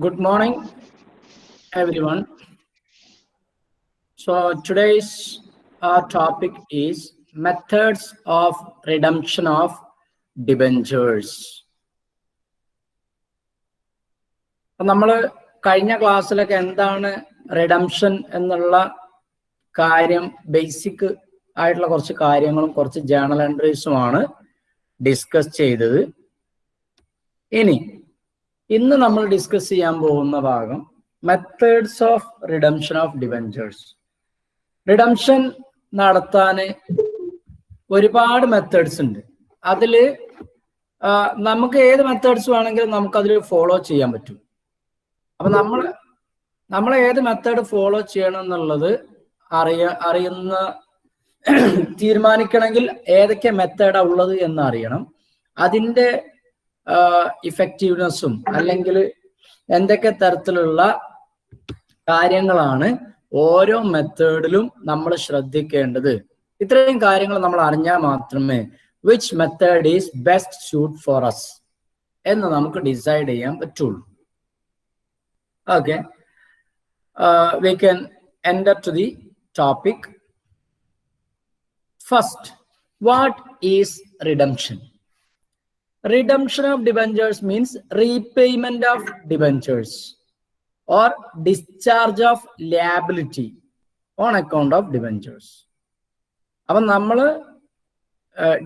Good morning, everyone. So today's topic is methods of redemption of debentures. നമ്മൾ കഴിഞ്ഞ ക്ലാസ്സിലൊക്കെ എന്താണ് റിഡംഷൻ എന്നുള്ള കാര്യം ബേസിക് ആയിട്ടുള്ള കുറച്ച് കാര്യങ്ങളും കുറച്ച് ജേണൽ എൻട്രീസുമാണ് ഡിസ്കസ് ചെയ്തത്. ഇന്ന് നമ്മൾ ഡിസ്കസ് ചെയ്യാൻ പോകുന്ന ഭാഗം methods of redemption of debentures. Redemption നടത്താൻ ഒരുപാട് മെത്തേഡ്സ് ഉണ്ട്. അതിൽ നമുക്ക് ഏത് മെത്തേഡ്സ് വേണമെങ്കിലും നമുക്കതിൽ ഫോളോ ചെയ്യാൻ പറ്റും. അപ്പൊ നമ്മൾ ഏത് മെത്തേഡ് ഫോളോ ചെയ്യണം എന്നുള്ളത് അറിയുന്ന തീരുമാനിക്കണമെങ്കിൽ ഏതൊക്കെ മെത്തേഡാ ഉള്ളത് എന്ന് അറിയണം. അതിൻ്റെ ഇഫക്റ്റീവ്നെസ്സും അല്ലെങ്കിൽ എന്തൊക്കെ തരത്തിലുള്ള കാര്യങ്ങളാണ് ഓരോ മെത്തേഡിലും നമ്മൾ ശ്രദ്ധിക്കേണ്ടത്. ഇത്രയും കാര്യങ്ങൾ നമ്മൾ അറിഞ്ഞാൽ മാത്രമേ which method is best suit for us എന്ന് നമുക്ക് ഡിസൈഡ് ചെയ്യാൻ പറ്റുള്ളൂ. Okay, we can enter to the topic. First, what is redemption? Redemption of debentures means repayment of debentures or discharge of liability on account of debentures. അപ്പം നമ്മൾ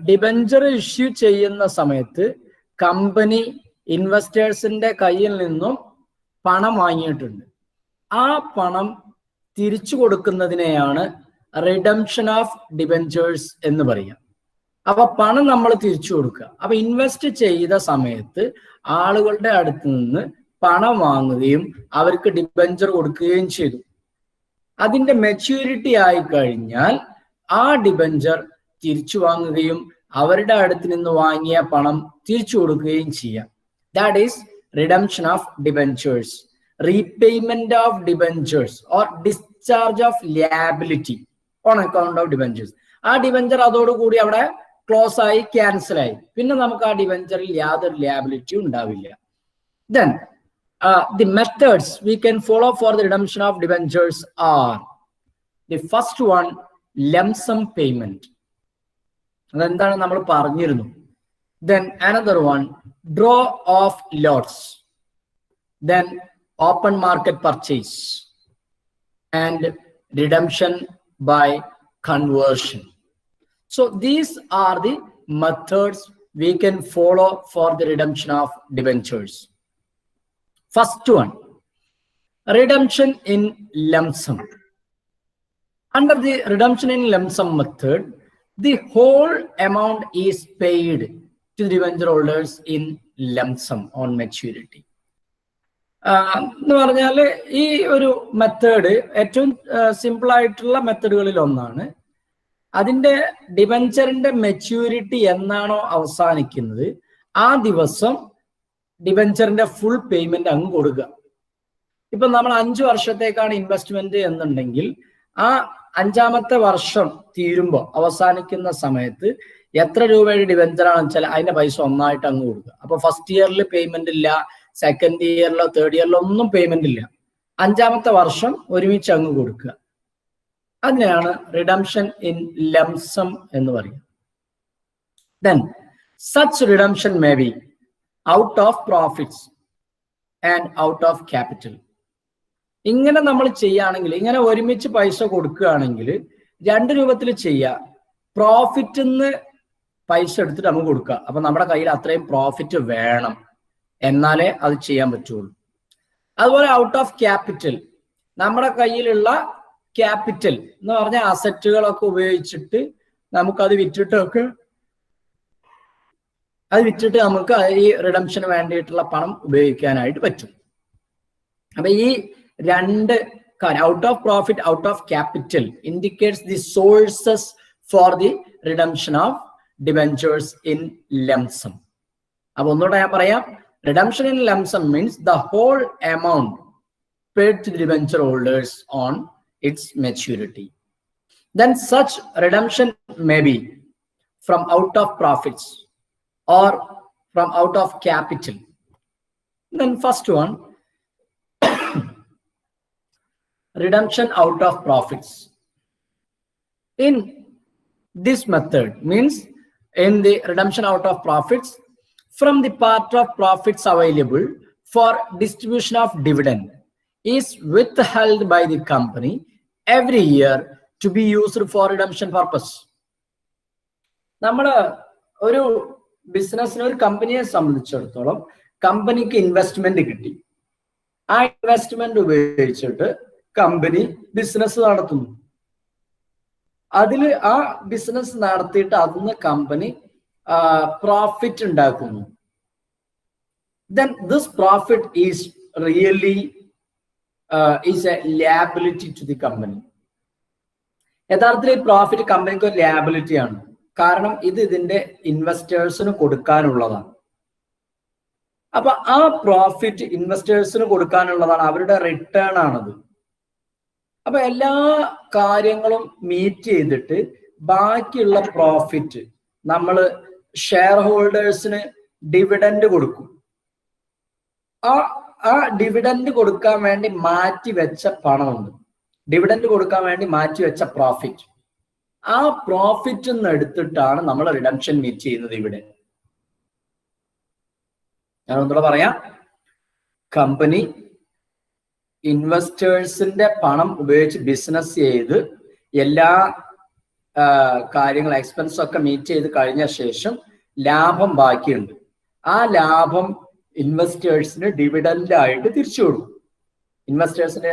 debenture issue ചെയ്യുന്ന സമയത്ത് company ഇൻവെസ്റ്റേഴ്സിന്റെ കയ്യിൽ നിന്നും പണം വാങ്ങിയിട്ടുണ്ട്. ആ പണം തിരിച്ചു കൊടുക്കുന്നതിനെയാണ് റിഡംഷൻ ഓഫ് ഡിബെഞ്ചേഴ്സ് എന്ന് പറയുക. അപ്പൊ പണം നമ്മൾ തിരിച്ചു കൊടുക്കുക. അപ്പൊ ഇൻവെസ്റ്റ് ചെയ്ത സമയത്ത് ആളുകളുടെ അടുത്ത് നിന്ന് പണം വാങ്ങുകയും അവർക്ക് ഡിബെഞ്ചർ കൊടുക്കുകയും ചെയ്തു. അതിന്റെ മെച്യൂരിറ്റി ആയി കഴിഞ്ഞാൽ ആ ഡിബെഞ്ചർ തിരിച്ചു വാങ്ങുകയും അവരുടെ അടുത്ത് നിന്ന് വാങ്ങിയ പണം തിരിച്ചു കൊടുക്കുകയും ചെയ്യാം. That is redemption of debentures, repayment of debentures or discharge of liability on account of debentures. ആ ഡിബെഞ്ചർ അതോടുകൂടി അവിടെ ക്ലോസ് ആയി, ക്യാൻസൽ ആയി. പിന്നെ നമുക്ക് ആ ഡിബെഞ്ചറിൽ യാതൊരു ലിയാബിലിറ്റി ഉണ്ടാവില്ല. Then the methods we can follow for the redemption of debentures are: the first one, lump sum payment. അതെന്താണ് നമ്മൾ പറഞ്ഞിരുന്നു. Then another one, draw of lots. Then open market purchase and redemption by conversion. So these are the methods we can follow for the redemption of debentures. First one, redemption in lump sum. Under the redemption in lump sum method, the whole amount is paid to the debenture holders in lump sum on maturity. എന്ന് പറഞ്ഞാല് ഈ ഒരു method ഏറ്റവും simple ആയിട്ടുള്ള മെത്തേഡുകളിൽ ഒന്നാണ്. അതിന്റെ ഡിബെഞ്ചറിന്റെ maturity എന്നാണോ അവസാനിക്കുന്നത് ആ ദിവസം ഡിബെഞ്ചറിന്റെ ഫുൾ പേയ്മെന്റ് അങ്ങ് കൊടുക്കുക. ഇപ്പൊ നമ്മൾ 5 വർഷത്തേക്കാണ് ഇൻവെസ്റ്റ്മെന്റ് എന്നുണ്ടെങ്കിൽ ആ 5ാമത്തെ വർഷം തീരുമ്പോൾ അവസാനിക്കുന്ന സമയത്ത് എത്ര രൂപയുടെ ഡിബെഞ്ചറാണെന്ന് വെച്ചാൽ അതിന്റെ പൈസ ഒന്നായിട്ട് അങ്ങ് കൊടുക്കുക. അപ്പൊ ഫസ്റ്റ് ഇയറിൽ പേയ്മെന്റ് ഇല്ല, സെക്കൻഡ് ഇയറിലോ തേർഡ് ഇയറിലോ ഒന്നും പേയ്മെന്റ് ഇല്ല. 5ാമത്തെ വർഷം ഒരുമിച്ച് അങ്ങ് കൊടുക്കുക. അതിനെയാണ് റിഡംഷൻ ഇൻ ലംപ് സം എന്ന് പറയുന്നത്. Then such redemption may be out of profits and out of capital. ഇങ്ങനെ നമ്മൾ ചെയ്യുകയാണെങ്കിൽ, ഇങ്ങനെ ഒരുമിച്ച് പൈസ കൊടുക്കുകയാണെങ്കിൽ 2 രൂപത്തിൽ ചെയ്യുക. പ്രോഫിറ്റ് നിന്ന് പൈസ എടുത്തിട്ട് നമുക്ക് കൊടുക്കുക. അപ്പൊ നമ്മുടെ കയ്യിൽ അത്രയും പ്രോഫിറ്റ് വേണം, എന്നാലേ അത് ചെയ്യാൻ പറ്റുള്ളൂ. അതുപോലെ ഔട്ട് ഓഫ് ക്യാപിറ്റൽ, നമ്മുടെ കയ്യിലുള്ള ക്യാപിറ്റൽ എന്ന് പറഞ്ഞ അസറ്റുകളൊക്കെ ഉപയോഗിച്ചിട്ട് നമുക്കത് വിറ്റിട്ട് നമുക്ക് ഈ റിഡംഷന് വേണ്ടിയിട്ടുള്ള പണം ഉപയോഗിക്കാനായിട്ട് പറ്റും. അപ്പൊ ഈ 2 കാര്യം, out of profit, out of capital, indicates the sources for the redemption of debentures in lump sum. അപ്പൊ ഒന്നുകൂടെ ഞാൻ പറയാം. Redemption in lump sum means the whole amount paid to the debenture holders on its maturity. Then such redemption may be from out of profits or from out of capital. Then first one, redemption out of profits. In this method means in the redemption out of profits, from the part of profits available for distribution of dividend is withheld by the company every year to be used for redemption purpose. നമ്മുടെ ഒരു ബിസിനസ്സിന്, ഒരു കമ്പനിയെ സംബന്ധിച്ചിടത്തോളം കമ്പനിക്ക് investment കിട്ടി. ആ investment ഉപയോഗിച്ചിട്ട് കമ്പനി ബിസിനസ് നടത്തുന്നു. അതില് ആ ബിസിനസ് നടത്തിയിട്ട് അതിന്ന് കമ്പനി പ്രോഫിറ്റ് ഉണ്ടാക്കുന്നു. Then this profit is really is a liability to the company. യഥാർത്ഥത്തിൽ ഈ പ്രോഫിറ്റ് കമ്പനിക്ക് ഒരു ലിയാബിലിറ്റി ആണ്. കാരണം ഇത് ഇതിന്റെ ഇൻവെസ്റ്റേഴ്സിന് കൊടുക്കാനുള്ളതാണ്. അപ്പൊ ആ പ്രോഫിറ്റ് ഇൻവെസ്റ്റേഴ്സിന് കൊടുക്കാനുള്ളതാണ്, അവരുടെ റിട്ടേൺ ആണത്. അപ്പൊ എല്ലാ കാര്യങ്ങളും മീറ്റ് ചെയ്തിട്ട് ബാക്കിയുള്ള പ്രോഫിറ്റ് നമ്മൾ ഷെയർ ഹോൾഡേഴ്സിന് ഡിവിഡൻഡ് കൊടുക്കും. ആ ഡിവിഡൻഡ് കൊടുക്കാൻ വേണ്ടി മാറ്റി വെച്ച പണമുണ്ട്, ഡിവിഡൻഡ് കൊടുക്കാൻ വേണ്ടി മാറ്റി വെച്ച പ്രോഫിറ്റ്. ആ പ്രോഫിറ്റ് നിന്ന് എടുത്തിട്ടാണ് നമ്മൾ റിഡംഷൻ മീറ്റ് ചെയ്യുന്നത്. ഇവിടെ ഞാൻ ഒന്നുകൂടെ പറയാം. കമ്പനി ഇൻവെസ്റ്റേഴ്സിന്റെ പണം ഉപയോഗിച്ച് ബിസിനസ് ചെയ്ത് എല്ലാ കാര്യങ്ങൾ എക്സ്പെൻസ് ഒക്കെ മീറ്റ് ചെയ്ത് കഴിഞ്ഞ ശേഷം ലാഭം ബാക്കിയുണ്ട്. ആ ലാഭം ഇൻവെസ്റ്റേഴ്സിന് ഡിവിഡൻഡ് ആയിട്ട് തിരിച്ചു കൊടുക്കും. ഇൻവെസ്റ്റേഴ്സിന്റെ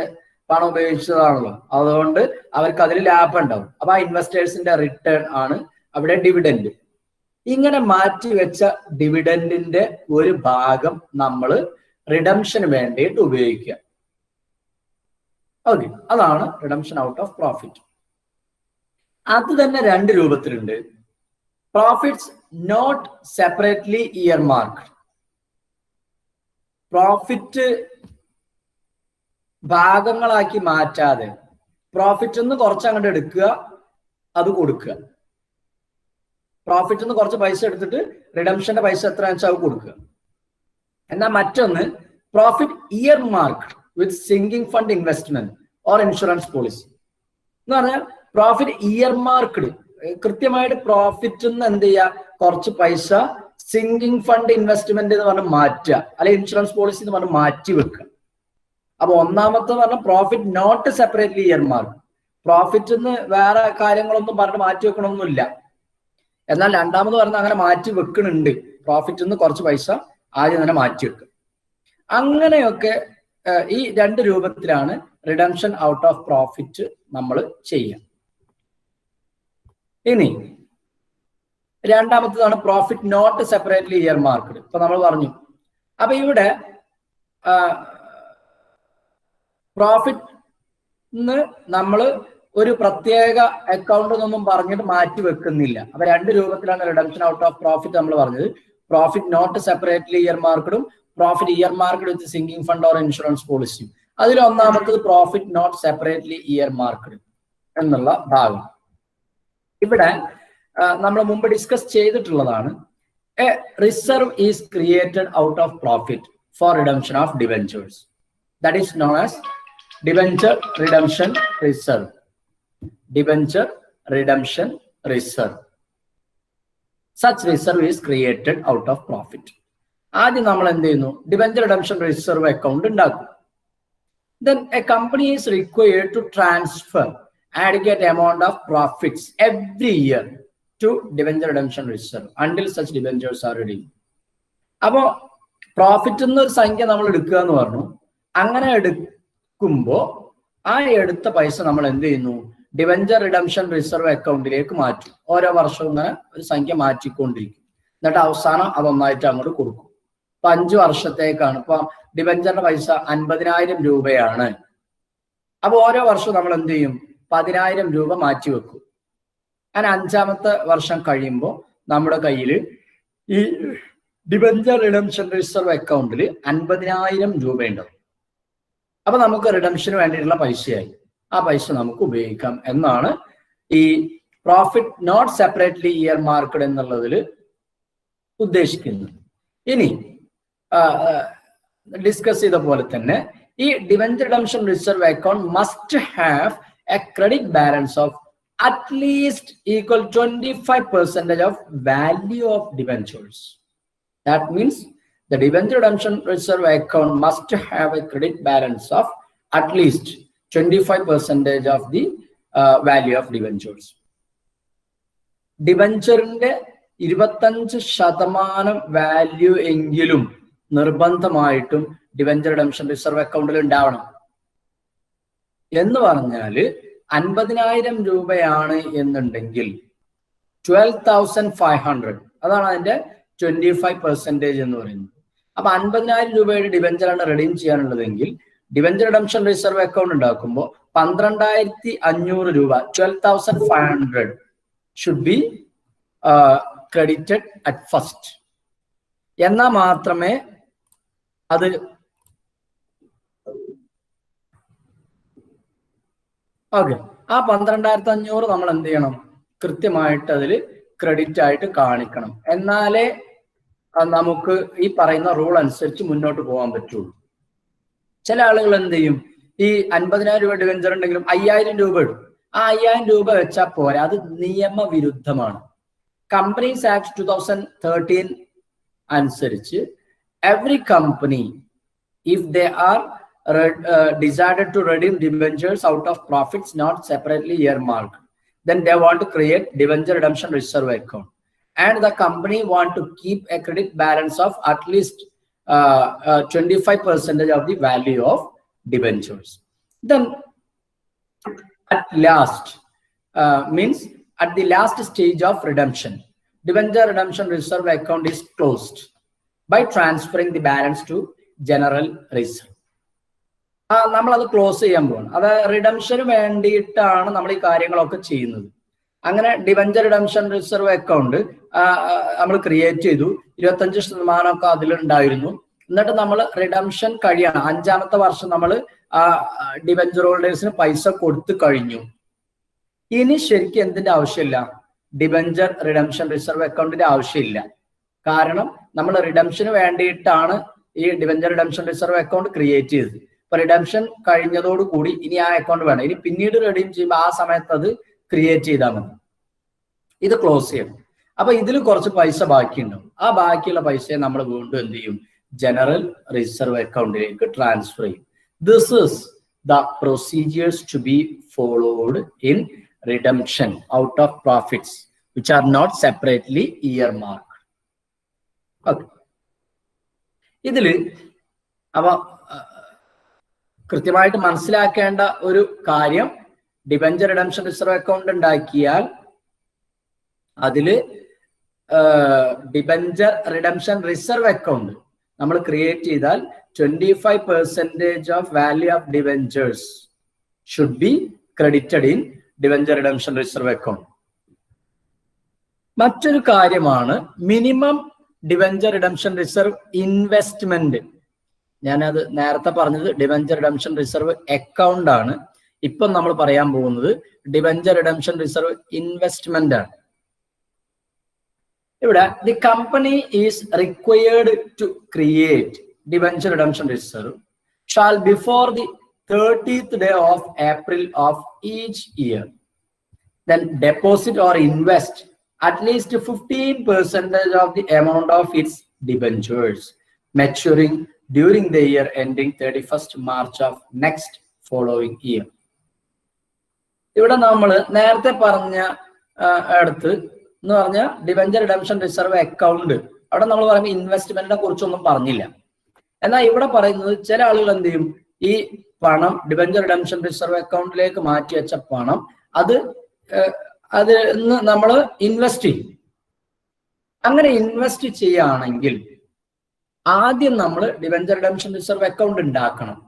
പണം ഉപയോഗിച്ചതാണല്ലോ, അതുകൊണ്ട് അവർക്ക് അതിൽ ലാഭം ഉണ്ടാവും. അപ്പൊ ആ ഇൻവെസ്റ്റേഴ്സിന്റെ റിട്ടേൺ ആണ് അവിടെ ഡിവിഡൻഡ്. ഇങ്ങനെ മാറ്റി വെച്ച ഡിവിഡൻഡിന്റെ ഒരു ഭാഗം നമ്മൾ റിഡംഷന് വേണ്ടിയിട്ട് ഉപയോഗിക്കുക. ഓക്കെ, അതാണ് റിഡംഷൻ ഔട്ട് ഓഫ് പ്രോഫിറ്റ്. അത് തന്നെ രണ്ട് രൂപത്തിലുണ്ട്. Profits not separately earmark. Profit ഭാഗങ്ങളാക്കി മാറ്റാതെ പ്രോഫിറ്റ് നിന്ന് കുറച്ച് അങ്ങോട്ട് എടുക്കുക, അത് കൊടുക്കുക. പ്രോഫിറ്റ് നിന്ന് കുറച്ച് പൈസ എടുത്തിട്ട് റിഡംഷന്റെ പൈസ എത്രയാണെന്ന് വെച്ചാൽ അത് കൊടുക്കുക. എന്നാൽ മറ്റൊന്ന് profit year mark with sinking fund investment or insurance policy എന്ന് പറഞ്ഞാൽ പ്രോഫിറ്റ് ഇയർ മാർക്ക്ഡ്, കൃത്യമായിട്ട് പ്രോഫിറ്റ് നിന്ന് എന്ത് ചെയ്യുക, കുറച്ച് പൈസ സിങ്കിങ് ഫണ്ട് ഇൻവെസ്റ്റ്മെന്റ് എന്ന് പറഞ്ഞ് മാറ്റുക, അല്ലെങ്കിൽ ഇൻഷുറൻസ് പോളിസി എന്ന് പറഞ്ഞ് മാറ്റി വെക്കുക. അപ്പൊ ഒന്നാമത്തെ പറഞ്ഞ profit not separately earmark. Profit നിന്ന് വേറെ കാര്യങ്ങളൊന്നും പറഞ്ഞ് മാറ്റി വെക്കണമൊന്നുമില്ല. എന്നാൽ രണ്ടാമത് പറഞ്ഞാൽ അങ്ങനെ മാറ്റി വെക്കണുണ്ട്. പ്രോഫിറ്റ് നിന്ന് കുറച്ച് പൈസ ആദ്യം തന്നെ മാറ്റി വെക്കുക. അങ്ങനെയൊക്കെ ഈ രണ്ട് രൂപത്തിലാണ് റിഡംഷൻ ഔട്ട് ഓഫ് പ്രോഫിറ്റ് നമ്മൾ ചെയ്യുക. ഇനി രണ്ടാമത്തതാണ് profit not separately earmarked. ഇപ്പൊ നമ്മൾ പറഞ്ഞു. അപ്പൊ ഇവിടെ പ്രോഫിറ്റ് നമ്മൾ ഒരു പ്രത്യേക അക്കൗണ്ട് എന്നൊന്നും പറഞ്ഞിട്ട് മാറ്റി വെക്കുന്നില്ല. അപ്പൊ രണ്ട് രൂപത്തിലാണ് റിഡംഷൻ ഔട്ട് ഓഫ് പ്രോഫിറ്റ് നമ്മൾ പറഞ്ഞത്. പ്രോഫിറ്റ് നോട്ട് സെപ്പറേറ്റ്ലി ഇയർ മാർക്ക്ഡും profit earmarked with sinking fund or insurance പോളിസിയും. അതിൽ ഒന്നാമത്തത് profit not separately earmarked എന്നുള്ള ഭാഗം. ഇവിടെ നമ്മൾ മുമ്പ് ഡിസ്കസ് ചെയ്തിട്ടുള്ളതാണ്. A reserve is created out of profit for redemption of debentures. That is known as debenture redemption reserve. Debenture redemption reserve. Such reserve is created out of profit. ആദ്യം നമ്മൾ എന്ത് ചെയ്യുന്നു, ഡിബെഞ്ചർ റിഡംഷൻ റിസർവ് അക്കൗണ്ട് ഉണ്ടാക്കും. Then a company is required to transfer adequate amount of profits every year to debenture redemption reserve until such debentures are redeemed. അപ്പോ profit എന്നൊരു സംഖ്യ നമ്മൾ എടുക്കുക എന്ന് പറഞ്ഞു. അങ്ങനെ എടുക്കുമ്പോൾ ആ എടുത്ത പൈസ നമ്മൾ എന്ത് ചെയ്യുന്നു, ഡിബെഞ്ചർ റിഡംഷൻ റിസർവ് അക്കൗണ്ടിലേക്ക് മാറ്റും. ഓരോ വർഷവും ഇങ്ങനെ ഒരു സംഖ്യ മാറ്റിക്കൊണ്ടിരിക്കും. എന്നിട്ട് അവസാനം അതൊന്നായിട്ട് അങ്ങോട്ട് കൊടുക്കും. ഇപ്പൊ 5 വർഷത്തേക്കാണ്. ഇപ്പൊ ഡിബെഞ്ചറിന്റെ പൈസ 50,000 രൂപയാണ്. അപ്പൊ ഓരോ വർഷവും നമ്മൾ എന്ത് ചെയ്യും, 10,000 രൂപ മാറ്റി വെക്കും. അങ്ങനെ 5ാമത്തെ വർഷം കഴിയുമ്പോൾ നമ്മുടെ കയ്യിൽ ഈ ഡിബെഞ്ചർ റിഡംഷൻ റിസർവ് അക്കൗണ്ടിൽ 50,000 രൂപയുണ്ടാവും. അപ്പൊ നമുക്ക് റിഡംഷന് വേണ്ടിയിട്ടുള്ള പൈസയായി. ആ പൈസ നമുക്ക് ഉപയോഗിക്കാം എന്നാണ് ഈ profit not separately earmarked എന്നുള്ളതിൽ ഉദ്ദേശിക്കുന്നത്. ഇനി ഡിസ്കസ് ചെയ്ത പോലെ തന്നെ ഈ debenture redemption reserve account must have a credit balance of at least equal 25% of value of debentures. That means the debenture redemption reserve account must have a credit balance of at least 25% of the value of debentures. ഡിബഞ്ചറിന്റെ 25% value എങ്കിലും നിർബന്ധമായിട്ടും debenture redemption reserve അക്കൗണ്ടിൽ ഉണ്ടാവണം. എന്ന് പറഞ്ഞാൽ 50,000 രൂപയാണ് എന്നുണ്ടെങ്കിൽ 12,500 അതാണ് അതിന്റെ 25% എന്ന് പറയുന്നത്. അപ്പൊ 50,000 രൂപയുടെ ഡിബഞ്ചറാണ് റെഡീം ചെയ്യാനുള്ളതെങ്കിൽ ഡിബഞ്ചർ റിഡംഷൻ റിസർവ് അക്കൗണ്ട് ഉണ്ടാക്കുമ്പോൾ 12,500 രൂപ 12,500 should be credited at first. എന്നാൽ മാത്രമേ അത് ഓക്കെ ആ 12,500 നമ്മൾ എന്ത് ചെയ്യണം, കൃത്യമായിട്ട് അതിൽ ക്രെഡിറ്റ് ആയിട്ട് കാണിക്കണം. എന്നാലേ നമുക്ക് ഈ പറയുന്ന റൂൾ അനുസരിച്ച് മുന്നോട്ട് പോകാൻ പറ്റുള്ളൂ. ചില ആളുകൾ എന്ത് ചെയ്യും, ഈ 50,000 രൂപ ഡിബഞ്ചർ ഉണ്ടെങ്കിലും 5,000 രൂപ ഇടും. ആ 5,000 രൂപ വെച്ചാൽ പോരാ, അത് നിയമവിരുദ്ധമാണ്. കമ്പനീസ് ആക്ട് 2013 അനുസരിച്ച് every company if they are decided to redeem debentures out of profits not separately earmarked, then they want to create debenture redemption reserve account, and the company want to keep a credit balance of at least 25% of the value of debentures. Then at last means at the last stage of redemption, debenture redemption reserve account is closed by transferring the balance to general reserve. നമ്മൾ അത് close ചെയ്യാൻ പോകണം. അത് റിഡംഷന് വേണ്ടിയിട്ടാണ് നമ്മൾ ഈ കാര്യങ്ങളൊക്കെ ചെയ്യുന്നത്. അങ്ങനെ ഡിബഞ്ചർ റിഡംഷൻ റിസർവ് അക്കൗണ്ട് നമ്മൾ ക്രിയേറ്റ് ചെയ്തു. 25% അതിലുണ്ടായിരുന്നു. എന്നിട്ട് നമ്മൾ റിഡംഷൻ കഴിയണം, 5ാമത്തെ വർഷം നമ്മൾ ഡിബഞ്ചർ ഹോൾഡേഴ്സിന് പൈസ കൊടുത്തു കഴിഞ്ഞു. ഇനി ശരിക്കും എന്തിന്റെ ആവശ്യമില്ല, ഡിബഞ്ചർ റിഡംഷൻ റിസർവ് അക്കൗണ്ടിന്റെ ആവശ്യമില്ല. കാരണം നമ്മൾ റിഡംഷന് വേണ്ടിയിട്ടാണ് ഈ debenture redemption reserve account create ചെയ്തത്. ഇപ്പൊ റിഡംഷൻ കഴിഞ്ഞതോടുകൂടി ഇനി ആ അക്കൗണ്ട് വേണം. ഇനി പിന്നീട് റെഡീം ചെയ്യുമ്പോൾ ആ സമയത്ത് അത് ക്രിയേറ്റ് ചെയ്താൽ മതി. ഇത് ക്ലോസ് ചെയ്യണം. അപ്പൊ ഇതിൽ കുറച്ച് പൈസ ബാക്കിയുണ്ടാവും. ആ ബാക്കിയുള്ള പൈസയെ നമ്മൾ വീണ്ടും എന്ത് ചെയ്യും, ജനറൽ റിസർവ് അക്കൗണ്ടിലേക്ക് ട്രാൻസ്ഫർ ചെയ്യും. This is the procedures to be followed in redemption out of profits which are not separately earmark. Okay, ഇതില് അവ കൃത്യമായിട്ട് മനസ്സിലാക്കേണ്ട ഒരു കാര്യം, ഡിബഞ്ചർ റിഡംഷൻ റിസർവ് അക്കൗണ്ട് ഉണ്ടാക്കിയാൽ അതില് ഡിബഞ്ചർ റിഡംഷൻ റിസർവ് അക്കൗണ്ട് നമ്മൾ ക്രിയേറ്റ് ചെയ്താൽ 25% of value of debentures should be credited in debenture redemption reserve account. മറ്റൊരു കാര്യമാണ് minimum debenture redemption reserve investment. ഞാനത് നേരത്തെ പറഞ്ഞത് ഡിബഞ്ചർ റിഡംഷൻ റിസർവ് അക്കൗണ്ട് ആണ്. ഇപ്പം നമ്മൾ പറയാൻ പോകുന്നത് ഡിബഞ്ചർ റിഡംഷൻ റിസർവ് ഇൻവെസ്റ്റ്മെന്റ് ആണ്. ഇവിടെ the company is required to create debenture redemption reserve shall before the 30th day of April of each year then deposit or invest at least 15% of the amount of its debentures maturing during the year ending 31st March of next following year. ഇവിടെ നമ്മൾ നേരത്തെ പറഞ്ഞ അടുത്ത് എന്ന് പറഞ്ഞ debenture redemption reserve account, അവിടെ നമ്മൾ പറയുമ്പോൾ ഇൻവെസ്റ്റ്മെന്റിനെ കുറിച്ചൊന്നും പറഞ്ഞില്ല. എന്നാൽ ഇവിടെ പറയുന്നത് ചില ആളുകൾ എന്ത് ചെയ്യും, ഈ പണം ഡിബഞ്ചർ റിഡംഷൻ റിസർവ് അക്കൗണ്ടിലേക്ക് മാറ്റി വെച്ച പണം അത് നമ്മൾ ഇൻവെസ്റ്റ് ചെയ്യും. അങ്ങനെ ഇൻവെസ്റ്റ് ചെയ്യുകയാണെങ്കിൽ ആദ്യം നമ്മൾ ഡിബഞ്ചർ റിഡംഷൻ റിസർവ് അക്കൗണ്ട് ഉണ്ടാക്കണം.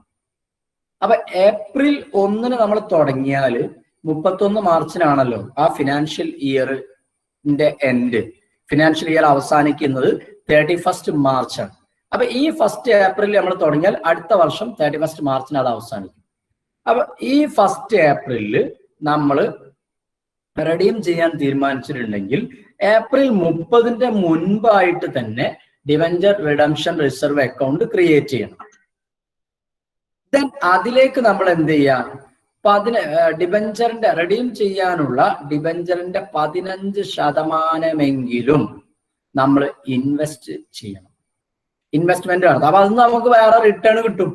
അപ്പൊ April 1 നമ്മൾ തുടങ്ങിയാൽ 31 മാർച്ചിനാണല്ലോ ആ ഫിനാൻഷ്യൽ ഇയറിന്റെ എൻഡ്. ഫിനാൻഷ്യൽ ഇയർ അവസാനിക്കുന്നത് 31st മാർച്ചാണ്. അപ്പൊ ഈ 1st April നമ്മൾ തുടങ്ങിയാൽ അടുത്ത വർഷം 31st മാർച്ചിന് അത് അവസാനിക്കും. അപ്പൊ ഈ 1st April നമ്മൾ റെഡീം ചെയ്യാൻ തീരുമാനിച്ചിട്ടുണ്ടെങ്കിൽ April 30 മുൻപായിട്ട് തന്നെ debenture redemption reserve account create ചെയ്യണം. ദെൻ അതിലേക്ക് നമ്മൾ എന്ത് ചെയ്യാം, ഡിബഞ്ചറിന്റെ റെഡീം ചെയ്യാനുള്ള ഡിബഞ്ചറിന്റെ 15% നമ്മൾ ഇൻവെസ്റ്റ് ചെയ്യണം. ഇൻവെസ്റ്റ്മെന്റ് നടത്തും. അപ്പൊ അത് നമുക്ക് വേറെ റിട്ടേൺ കിട്ടും.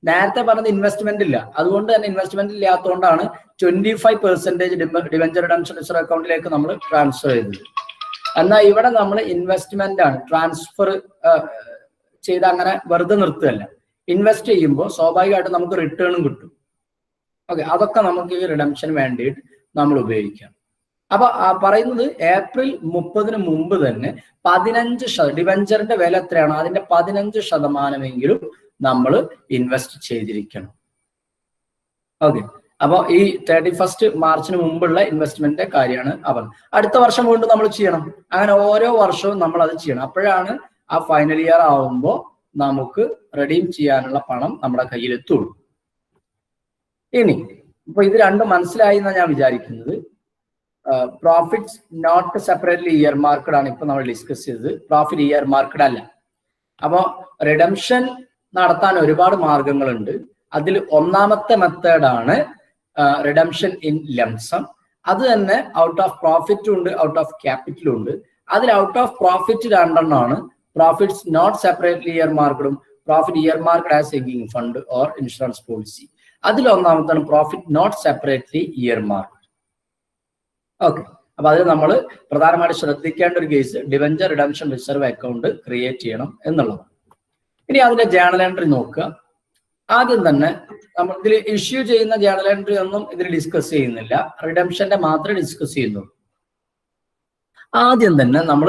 നേരത്തെ പറഞ്ഞത് ഇൻവെസ്റ്റ്മെന്റ് ഇല്ല, അതുകൊണ്ട് തന്നെ ഇൻവെസ്റ്റ്മെന്റ് ഇല്ലാത്തതുകൊണ്ടാണ് 25% ഡിബഞ്ചർ റിഡംഷൻ റിസർവ് അക്കൗണ്ടിലേക്ക് നമ്മൾ ട്രാൻസ്ഫർ ചെയ്തത്. എന്നാൽ ഇവിടെ നമ്മൾ ഇൻവെസ്റ്റ്മെന്റ് ആണ് ട്രാൻസ്ഫർ ചെയ്ത് അങ്ങനെ വെറുതെ നിർത്തുകയല്ല. ഇൻവെസ്റ്റ് ചെയ്യുമ്പോൾ സ്വാഭാവികമായിട്ടും നമുക്ക് റിട്ടേണും കിട്ടും. ഓക്കെ, അതൊക്കെ നമുക്ക് ഈ റിഡംഷന് വേണ്ടിയിട്ട് നമ്മൾ ഉപയോഗിക്കാം. അപ്പൊ പറയുന്നത് ഏപ്രിൽ 30 മുമ്പ് തന്നെ 15% ഡിബഞ്ചറിന്റെ വില എത്രയാണോ അതിന്റെ 15% നമ്മൾ ഇൻവെസ്റ്റ് ചെയ്തിരിക്കണം. ഓക്കെ, അപ്പൊ ഈ 31 മാർച്ചിന് മുമ്പുള്ള ഇൻവെസ്റ്റ്മെന്റിന്റെ കാര്യമാണ് അവർ. അടുത്ത വർഷം വീണ്ടും നമ്മൾ ചെയ്യണം. അങ്ങനെ ഓരോ വർഷവും നമ്മൾ അത് ചെയ്യണം. അപ്പോഴാണ് ആ ഫൈനൽ ഇയർ ആവുമ്പോൾ നമുക്ക് റെഡീം ചെയ്യാനുള്ള പണം നമ്മുടെ കയ്യിലെത്തുള്ളൂ. ഇനി ഇപ്പൊ ഇത് രണ്ടും മനസ്സിലായി എന്നാണ് ഞാൻ വിചാരിക്കുന്നത്. Profits not separately earmarked ആണ് ഇപ്പൊ നമ്മൾ ഡിസ്കസ് ചെയ്തത്. പ്രോഫിറ്റ് ഇയർ മാർക്കഡ് അല്ല. അപ്പോ റിഡംഷൻ നടത്താൻ ഒരുപാട് മാർഗങ്ങളുണ്ട്. അതിൽ ഒന്നാമത്തെ മെത്തേഡാണ് റിഡംഷൻ ഇൻ ലംസം. അത് തന്നെ ഔട്ട് ഓഫ് പ്രോഫിറ്റും ഉണ്ട്, ഔട്ട് ഓഫ് ക്യാപിറ്റലും ഉണ്ട്. അതിൽ ഔട്ട് ഓഫ് പ്രോഫിറ്റ് രണ്ടെണ്ണമാണ്. പ്രോഫിറ്റ്സ് നോട്ട് സെപ്പറേറ്റ്ലി ഇയർ മാർക്കഡും പ്രോഫിറ്റ് ഇയർ മാർക്കഡ് ആസ് എഗിങ് ഫണ്ട് ഓർ ഇൻഷുറൻസ് പോളിസി. അതിൽ ഒന്നാമത്താണ് profit not separately earmarked. Okay, അപ്പൊ അതിൽ നമ്മൾ പ്രധാനമായിട്ട് ശ്രദ്ധിക്കേണ്ട ഒരു case debenture redemption reserve account create ചെയ്യണം എന്നുള്ളതാണ്. ഇനി അതിന്റെ ജേണൽ എൻട്രി നോക്കുക. ആദ്യം തന്നെ നമ്മൾ ഇതിൽ ഇഷ്യൂ ചെയ്യുന്ന ജേണൽ എൻട്രി ഒന്നും ഇതിൽ ഡിസ്കസ് ചെയ്യുന്നില്ല, റിഡംഷന്റെ മാത്രമേ ഡിസ്കസ് ചെയ്യുന്നുള്ളൂ. ആദ്യം തന്നെ നമ്മൾ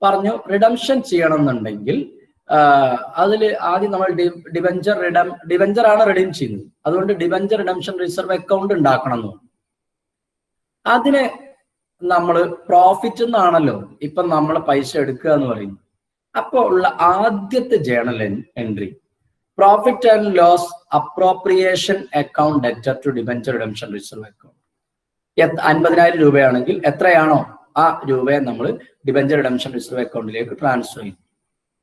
പറഞ്ഞു റിഡംഷൻ ചെയ്യണം എന്നുണ്ടെങ്കിൽ അതിൽ ആദ്യം നമ്മൾ ഡിബഞ്ചർ ആണ് റിഡീം ചെയ്യുന്നത്. അതുകൊണ്ട് ഡിബഞ്ചർ റിഡംഷൻ റിസർവ് അക്കൗണ്ട് ഉണ്ടാക്കണം എന്ന് പറഞ്ഞു. അതിന് നമ്മൾ പ്രോഫിറ്റ് എന്നാണല്ലോ ഇപ്പൊ നമ്മൾ പൈസ എടുക്കുക എന്ന് പറയുന്നത്. അപ്പോൾ ഉള്ള ആദ്യത്തെ journal entry profit and loss appropriation account debtor to debenture redemption reserve account. 50,000 രൂപയാണെങ്കിൽ എത്രയാണോ ആ രൂപയെ നമ്മൾ ഡിബഞ്ചർ റിഡംഷൻ റിസർവ് അക്കൗണ്ടിലേക്ക് ട്രാൻസ്ഫർ ചെയ്യും.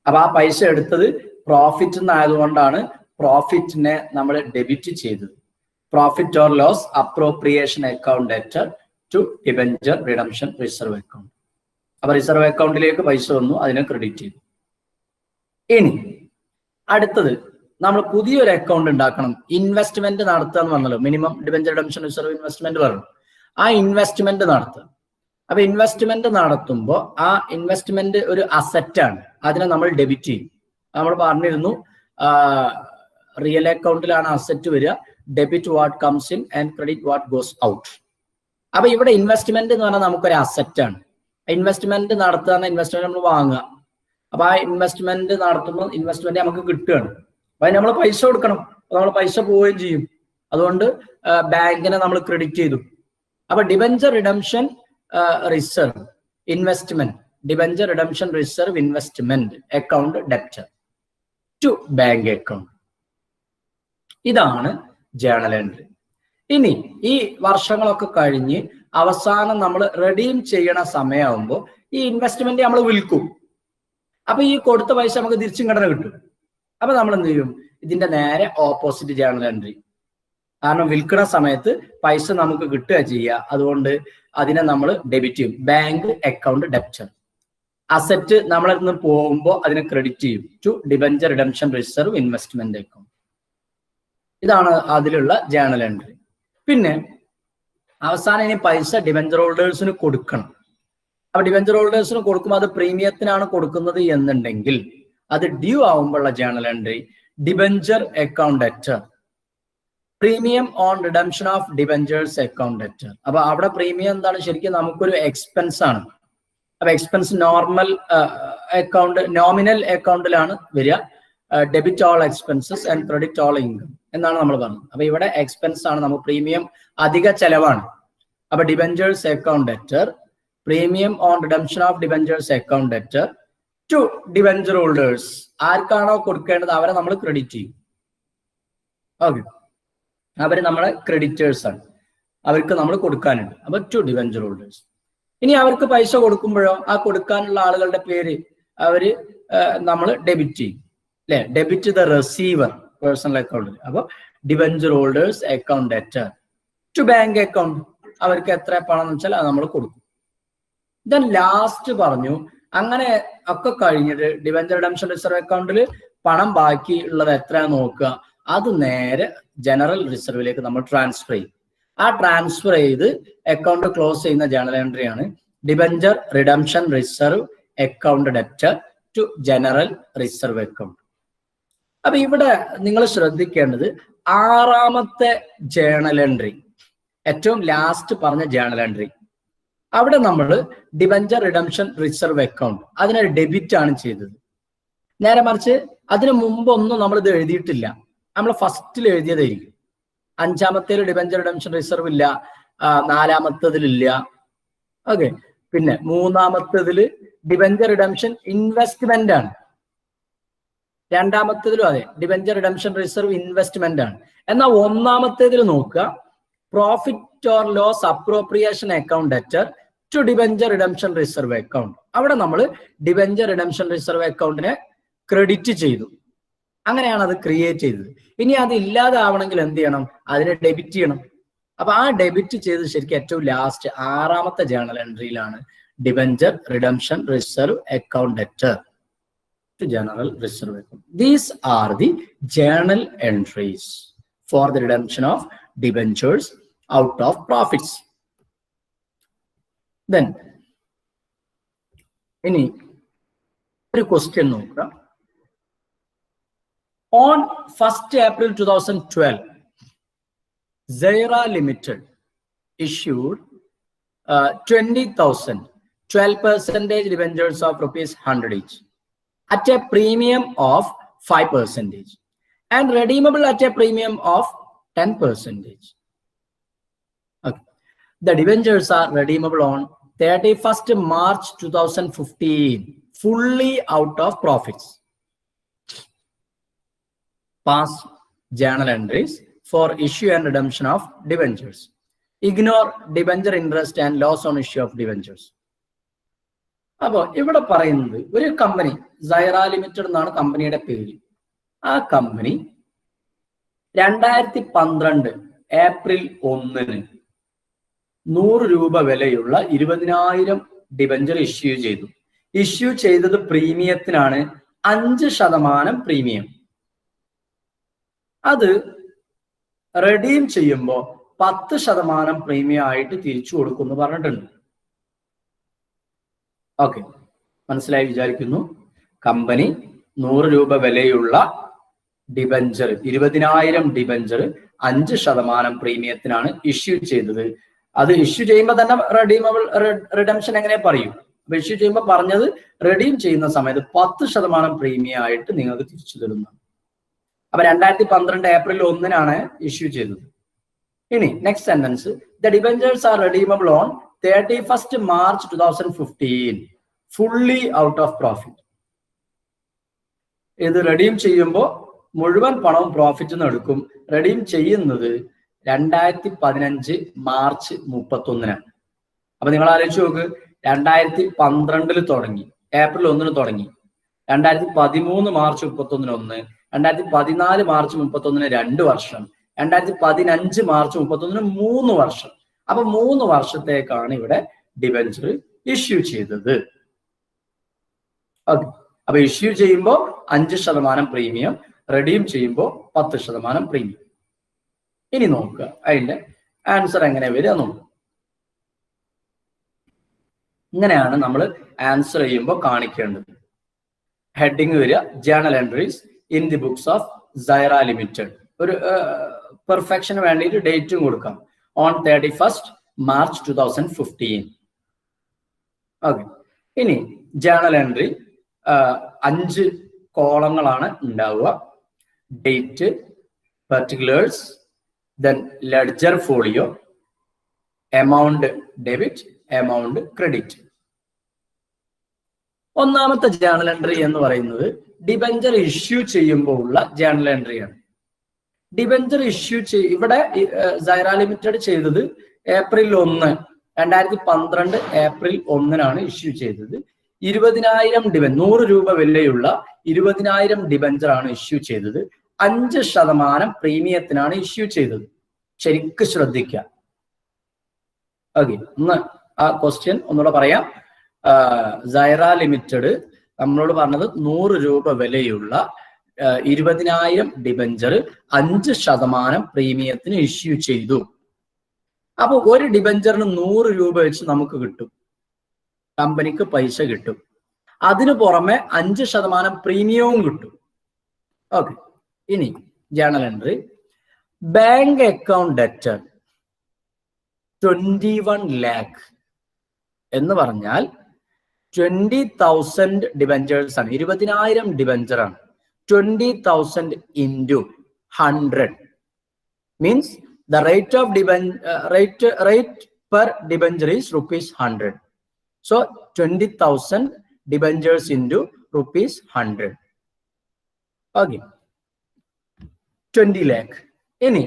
അപ്പൊ ആ പൈസ എടുത്തത് പ്രോഫിറ്റ് എന്നായതുകൊണ്ടാണ് പ്രോഫിറ്റിനെ നമ്മൾ ഡെബിറ്റ് ചെയ്തത്. Profit or loss appropriation account debtor to debenture redemption reserve account. അപ്പൊ റിസർവ് അക്കൗണ്ടിലേക്ക് പൈസ വന്നു, അതിനെ ക്രെഡിറ്റ് ചെയ്തു. ഇനി അടുത്തത് നമ്മൾ പുതിയൊരു അക്കൗണ്ട് ഉണ്ടാക്കണം. ഇൻവെസ്റ്റ്മെന്റ് നടത്തുക എന്ന് പറഞ്ഞല്ലോ, minimum debenture redemption reserve investment പറഞ്ഞു. ആ ഇൻവെസ്റ്റ്മെന്റ് നടത്തുക. അപ്പൊ ഇൻവെസ്റ്റ്മെന്റ് നടത്തുമ്പോൾ ആ ഇൻവെസ്റ്റ്മെന്റ് ഒരു അസറ്റാണ്, അതിനെ നമ്മൾ ഡെബിറ്റ് ചെയ്യും. നമ്മൾ പറഞ്ഞിരുന്നു റിയൽ അക്കൗണ്ടിലാണ് അസറ്റ് വരിക. Debit what comes in and credit what goes out. അപ്പൊ ഇവിടെ ഇൻവെസ്റ്റ്മെന്റ് എന്ന് പറഞ്ഞാൽ നമുക്കൊരു അസറ്റാണ്. ഇൻവെസ്റ്റ്മെന്റ് നടത്തുക, ഇൻവെസ്റ്റ്മെന്റ് നമ്മൾ വാങ്ങുക. അപ്പൊ ആ ഇൻവെസ്റ്റ്മെന്റ് നടത്തുമ്പോൾ ഇൻവെസ്റ്റ്മെന്റ് നമുക്ക് കിട്ടുകയാണ്. അപ്പൊ നമ്മൾ പൈസ കൊടുക്കണം, നമ്മൾ പൈസ പോവുകയും ചെയ്യും. അതുകൊണ്ട് ബാങ്കിനെ നമ്മൾ ക്രെഡിറ്റ് ചെയ്തു. അപ്പൊ debenture redemption reserve investment, debenture redemption reserve investment account debtor to bank account. ഇതാണ് ജേണൽ എൻട്രി. ഇനി ഈ വർഷങ്ങളൊക്കെ കഴിഞ്ഞ് അവസാനം നമ്മൾ റെഡീം ചെയ്യണ സമയമാകുമ്പോൾ ഈ ഇൻവെസ്റ്റ്മെന്റ് നമ്മൾ വിൽക്കും. അപ്പൊ ഈ കൊടുത്ത പൈസ നമുക്ക് തിരിച്ചും ഘടന കിട്ടും. അപ്പൊ നമ്മൾ എന്ത് ചെയ്യും, ഇതിന്റെ നേരെ ഓപ്പോസിറ്റ് ജേണൽ എൻട്രി. കാരണം വിൽക്കുന്ന സമയത്ത് പൈസ നമുക്ക് കിട്ടുക ചെയ്യുക, അതുകൊണ്ട് അതിനെ നമ്മൾ ഡെബിറ്റ് ചെയ്യും. Bank account debtor. അസറ്റ് നമ്മളിൽ നിന്ന് പോകുമ്പോൾ അതിനെ ക്രെഡിറ്റ് ചെയ്യും to debenture redemption reserve investment account. ഇതാണ് അതിലുള്ള ജേണൽ എൻട്രി. പിന്നെ അവസാനം ഇനി പൈസ ഡിബഞ്ചർ ഹോൾഡേഴ്സിന് കൊടുക്കണം. അപ്പൊ ഡിബഞ്ചർ ഹോൾഡേഴ്സിന് കൊടുക്കുമ്പോൾ അത് പ്രീമിയത്തിനാണ് കൊടുക്കുന്നത് എന്നുണ്ടെങ്കിൽ അത് ഡ്യൂ ആവുമ്പോഴുള്ള journal entry debenture account debtor, premium on redemption of debentures account debtor. അപ്പൊ അവിടെ പ്രീമിയം എന്താണ്, ശരിക്കും നമുക്കൊരു എക്സ്പെൻസ് ആണ്. അപ്പൊ എക്സ്പെൻസ് നോർമൽ അക്കൗണ്ട് നോമിനൽ അക്കൗണ്ടിലാണ് വരിക. Debit all expenses and credit all income എന്നാണ് നമ്മൾ പറഞ്ഞത്. അപ്പൊ ഇവിടെ എക്സ്പെൻസ് ആണ്, നമുക്ക് പ്രീമിയം അധിക ചെലവാണ്. അപ്പൊ debentures account debtor, premium on redemption of debentures account debtor to debenture holders. ആർക്കാണോ കൊടുക്കേണ്ടത് അവരെ നമ്മൾ ക്രെഡിറ്റ് ചെയ്യും. ഓക്കെ, അവര് നമ്മളെ ക്രെഡിറ്റേഴ്സ് ആണ്, അവർക്ക് നമ്മൾ കൊടുക്കാനുണ്ട്. അപ്പൊ ടു ഡിബഞ്ചർ ഹോൾഡേഴ്സ്. ഇനി അവർക്ക് പൈസ കൊടുക്കുമ്പോഴോ ആ കൊടുക്കാനുള്ള ആളുകളുടെ പേര് അവര് നമ്മൾ ഡെബിറ്റ് ചെയ്യും അല്ലെ, ഡെബിറ്റ് ദ റിസീവർ പേഴ്സണൽ അക്കൗണ്ടിൽ. അപ്പോൾ debenture holders account debtor to bank account, അവർക്ക് എത്ര പണം എന്ന് വെച്ചാൽ അത് നമ്മൾ കൊടുക്കും. ദെൻ ലാസ്റ്റ് പറഞ്ഞു അങ്ങനെ ഒക്കെ കഴിഞ്ഞിട്ട് ഡിബഞ്ചർ റിഡംഷൻ റിസർവ് അക്കൗണ്ടിൽ പണം ബാക്കി ഉള്ളത് എത്രയാണെന്ന് നോക്കുക, അത് നേരെ ജനറൽ റിസർവിലേക്ക് നമ്മൾ ട്രാൻസ്ഫർ ചെയ്യും. ആ ട്രാൻസ്ഫർ ചെയ്ത് അക്കൗണ്ട് ക്ലോസ് ചെയ്യുന്ന ജേണൽ എൻട്രി ആണ് debenture redemption reserve account debtor to general reserve account. അപ്പൊ ഇവിടെ നിങ്ങൾ ശ്രദ്ധിക്കേണ്ടത് ആറാമത്തെ ജേണൽ എൻട്രി, ഏറ്റവും ലാസ്റ്റ് പറഞ്ഞ ജേണൽ എൻട്രി, അവിടെ നമ്മൾ ഡിബഞ്ചർ റിഡംഷൻ റിസർവ് അക്കൗണ്ട് അതിനൊരു ഡെബിറ്റ് ആണ് ചെയ്തത്. നേരെ മറിച്ച് അതിനു മുമ്പൊന്നും നമ്മൾ ഇത് എഴുതിയിട്ടില്ല, നമ്മൾ ഫസ്റ്റിൽ എഴുതിയതായിരിക്കും. അഞ്ചാമത്തേൽ ഡിബഞ്ചർ റിഡംഷൻ റിസർവ് ഇല്ല, നാലാമത്തതിലില്ല. ഓക്കെ, പിന്നെ മൂന്നാമത്തതിൽ ഡിബഞ്ചർ റിഡംഷൻ ഇൻവെസ്റ്റ്മെന്റ് ആണ്, രണ്ടാമത്തേതിലും അതെ ഡിബഞ്ചർ റിഡംഷൻ റിസർവ് ഇൻവെസ്റ്റ്മെന്റ് ആണ്. എന്നാൽ ഒന്നാമത്തേതിൽ നോക്കുക, profit or loss appropriation account debtor to debenture redemption reserve account. അവിടെ നമ്മൾ ഡിബഞ്ചർ റിഡംഷൻ റിസർവ് അക്കൗണ്ടിനെ ക്രെഡിറ്റ് ചെയ്തു, അങ്ങനെയാണ് അത് ക്രിയേറ്റ് ചെയ്തത്. ഇനി അത് ഇല്ലാതാവണമെങ്കിൽ എന്ത് ചെയ്യണം, അതിനെ ഡെബിറ്റ് ചെയ്യണം. അപ്പൊ ആ ഡെബിറ്റ് ചെയ്ത് ശരിക്കും ഏറ്റവും ലാസ്റ്റ് ആറാമത്തെ ജേണൽ എൻട്രിയിലാണ് debenture redemption reserve account debtor to general reserve account. These are the journal entries for the redemption of debentures out of profits. Then, any question നോക്കുക. On 1st April 2012, Zaira Limited issued 20,000 12% debentures of ₹100 each at a premium of 5% and redeemable at a premium of 10%. Okay. The debentures are redeemable on 31st March 2015, fully out of profits. Past journal entries for issue and redemption of debentures. Ignore debenture interest and loss on issue of debentures. അപ്പോൾ ഇവിടെ പറയുന്നത് ഒരു company, Saira limited എന്നാണ് കമ്പനിയുടെ പേര്. ആ company 2012 April 1 ₹100 വിലയുള്ള 20,000 debenture issue ചെയ്തു. ഇഷ്യൂ ചെയ്തത് പ്രീമിയത്തിനാണ്, 5% പ്രീമിയം. അത് റെഡീം ചെയ്യുമ്പോൾ 10% പ്രീമിയം ആയിട്ട് തിരിച്ചു കൊടുക്കുമെന്ന് പറഞ്ഞിട്ടുണ്ട്. ഓക്കെ, മനസ്സിലായി വിചാരിക്കുന്നു. കമ്പനി ₹100 വിലയുള്ള ഡിബഞ്ചർ 20,000 ഡിബഞ്ചർ 5% പ്രീമിയത്തിനാണ് ഇഷ്യൂ ചെയ്തത്. അത് ഇഷ്യൂ ചെയ്യുമ്പോൾ തന്നെ റെഡീമബിൾ റിഡംഷൻ എങ്ങനെ പറയും? അപ്പൊ ഇഷ്യൂ ചെയ്യുമ്പോൾ പറഞ്ഞത് റെഡീം ചെയ്യുന്ന സമയത്ത് 10% പ്രീമിയം ആയിട്ട് നിങ്ങൾക്ക് തിരിച്ചു തരുന്നു. അപ്പൊ 2012 ഏപ്രിൽ 1 ഇഷ്യൂ ചെയ്തത്. ഇനി next sentence, the debentures R redeemable on 31st March 2015, fully out of profit. ഇത് റെഡീം ചെയ്യുമ്പോൾ മുഴുവൻ പണവും പ്രോഫിറ്റ് നിന്ന് എടുക്കും. റെഡീം ചെയ്യുന്നത് 2015 മാർച്ച് 31. അപ്പൊ നിങ്ങൾ ആലോചിച്ച് നോക്ക്, 2012 തുടങ്ങി, ഏപ്രിൽ 1 തുടങ്ങി, 2013 മാർച്ച് 31 1, 2014 മാർച്ച് 31 2 വർഷം, 2015 മാർച്ച് 31 3 വർഷം. അപ്പൊ 3 വർഷത്തേക്കാണ് ഇവിടെ ഡിബഞ്ചർ ഇഷ്യൂ ചെയ്തത്. ഓക്കെ, അപ്പൊ ഇഷ്യൂ ചെയ്യുമ്പോൾ 5% പ്രീമിയം, റെഡീം ചെയ്യുമ്പോൾ 10% പ്രീമിയം. ഇനി നോക്കുക അതിന്റെ ആൻസർ എങ്ങനെ വരിക നോക്കുക. ഇങ്ങനെയാണ് നമ്മൾ ആൻസർ ചെയ്യുമ്പോൾ കാണിക്കേണ്ടത്. ഹെഡിങ് വരിക journal entries in the books of Saira limited. ഒരു പെർഫെക്ഷന് വേണ്ടിയിട്ട് ഡേറ്റും കൊടുക്കാം, on 31st March 2015. ഓക്കെ, ഇനി ജേണൽ എൻട്രി 5 കോളങ്ങളാണ് ഉണ്ടാവുക. Date, particulars, then ledger folio, amount debit, amount credit. ഒന്നാമത്തെ ജേണൽ എൻട്രി എന്ന് പറയുന്നത് ഡിബഞ്ചർ ഇഷ്യൂ ചെയ്യുമ്പോൾ ഉള്ള ജേണൽ എൻട്രിയാണ്. ഡിബഞ്ചർ ഇഷ്യൂ ഇവിടെ സൈറ ലിമിറ്റഡ് ചെയ്തത് ഏപ്രിൽ 1, 2012 ഏപ്രിൽ 1 ഇഷ്യൂ ചെയ്തത്. 20,000 ഡിബഞ്ചർ, 100 രൂപ വിലയുള്ള 20,000 ഡിബഞ്ചർ ആണ് ഇഷ്യൂ ചെയ്തത്. 5% പ്രീമിയത്തിനാണ് ഇഷ്യൂ ചെയ്തത്. ശരിക്കും ശ്രദ്ധിക്കുക. ഓക്കെ, ഒന്ന് ആ ക്വസ്റ്റ്യൻ ഒന്നുകൂടെ പറയാം. സൈറ ലിമിറ്റഡ് നമ്മളോട് പറഞ്ഞത് 100 രൂപ വിലയുള്ള 20,000 ഡിബഞ്ചർ 5% പ്രീമിയത്തിന് ഇഷ്യൂ ചെയ്തു. അപ്പൊ ഒരു ഡിബഞ്ചറിന് 100 രൂപ വെച്ച് നമുക്ക് കിട്ടും, കമ്പനിക്ക് പൈസ കിട്ടും. അതിനു പുറമെ 5% പ്രീമിയവും കിട്ടും. ഓക്കെ, ഇനി journal entry. Bank account debtor 21 lakh എന്ന് പറഞ്ഞാൽ 20,000 ഡിബഞ്ചേഴ്സ് ആണ്, 20,000 ഡിബഞ്ചർ ആണ്. 20,000 into 100 means the rate per debenture is rupees 100. So 20,000 debentures into rupees 100. Okay, 20 lakh. ഇനി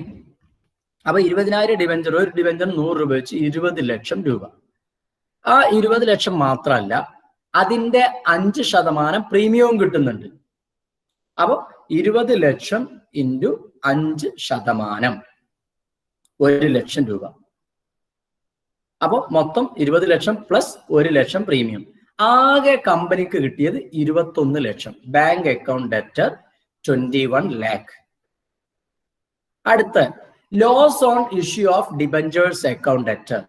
അപ്പൊ 20,000 ഡിബഞ്ചർ, ഒരു ഡിബഞ്ചർ 100 രൂപ വെച്ച് 20 ലക്ഷം രൂപ. ആ 20 ലക്ഷം മാത്രമല്ല, അതിന്റെ 5% പ്രീമിയവും കിട്ടുന്നുണ്ട്. അപ്പൊ 20 ലക്ഷം ഇൻറ്റു 5%, 1 ലക്ഷം രൂപ. അപ്പൊ മൊത്തം 20 ലക്ഷം പ്ലസ് 1 ലക്ഷം പ്രീമിയം. ആകെ കമ്പനിക്ക് കിട്ടിയത് 21 ലക്ഷം. Bank account debtor 21 lakh. അടുത്ത loss on issue of debentures account debtor.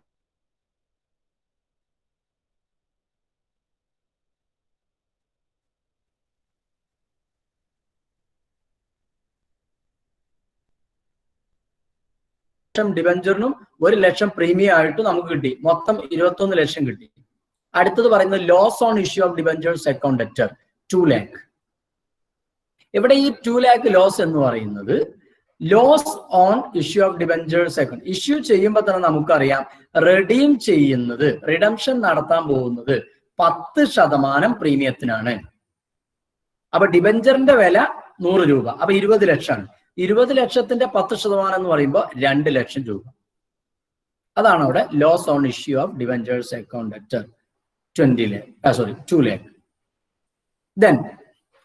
ഡിബഞ്ചറിനും 1 ലക്ഷം പ്രീമിയം ആയിട്ട് നമുക്ക് കിട്ടി. മൊത്തം 21 ലക്ഷം കിട്ടി. അടുത്തത് പറയുന്നത് loss on issue of debentures account debtor 2 lakh. ഇവിടെ ഈ 2 lakh ലോസ് എന്ന് പറയുന്നത് loss on issue of debentures account. Issue ചെയ്യുമ്പോൾ തന്നെ നമുക്കറിയാം റിഡീം ചെയ്യുന്നത്, റിഡംഷൻ നടത്താൻ പോകുന്നത് 10% പ്രീമിയത്തിനാണ്. അപ്പൊ ഡിബഞ്ചറിന്റെ വില 100 രൂപ, അപ്പൊ 20 ലക്ഷമാണ്. 20 ലക്ഷത്തിന്റെ 10% എന്ന് പറയുമ്പോൾ 2 ലക്ഷം രൂപ. അതാണ് അവിടെ loss on issue of debentures account debtor 2 lakh. Then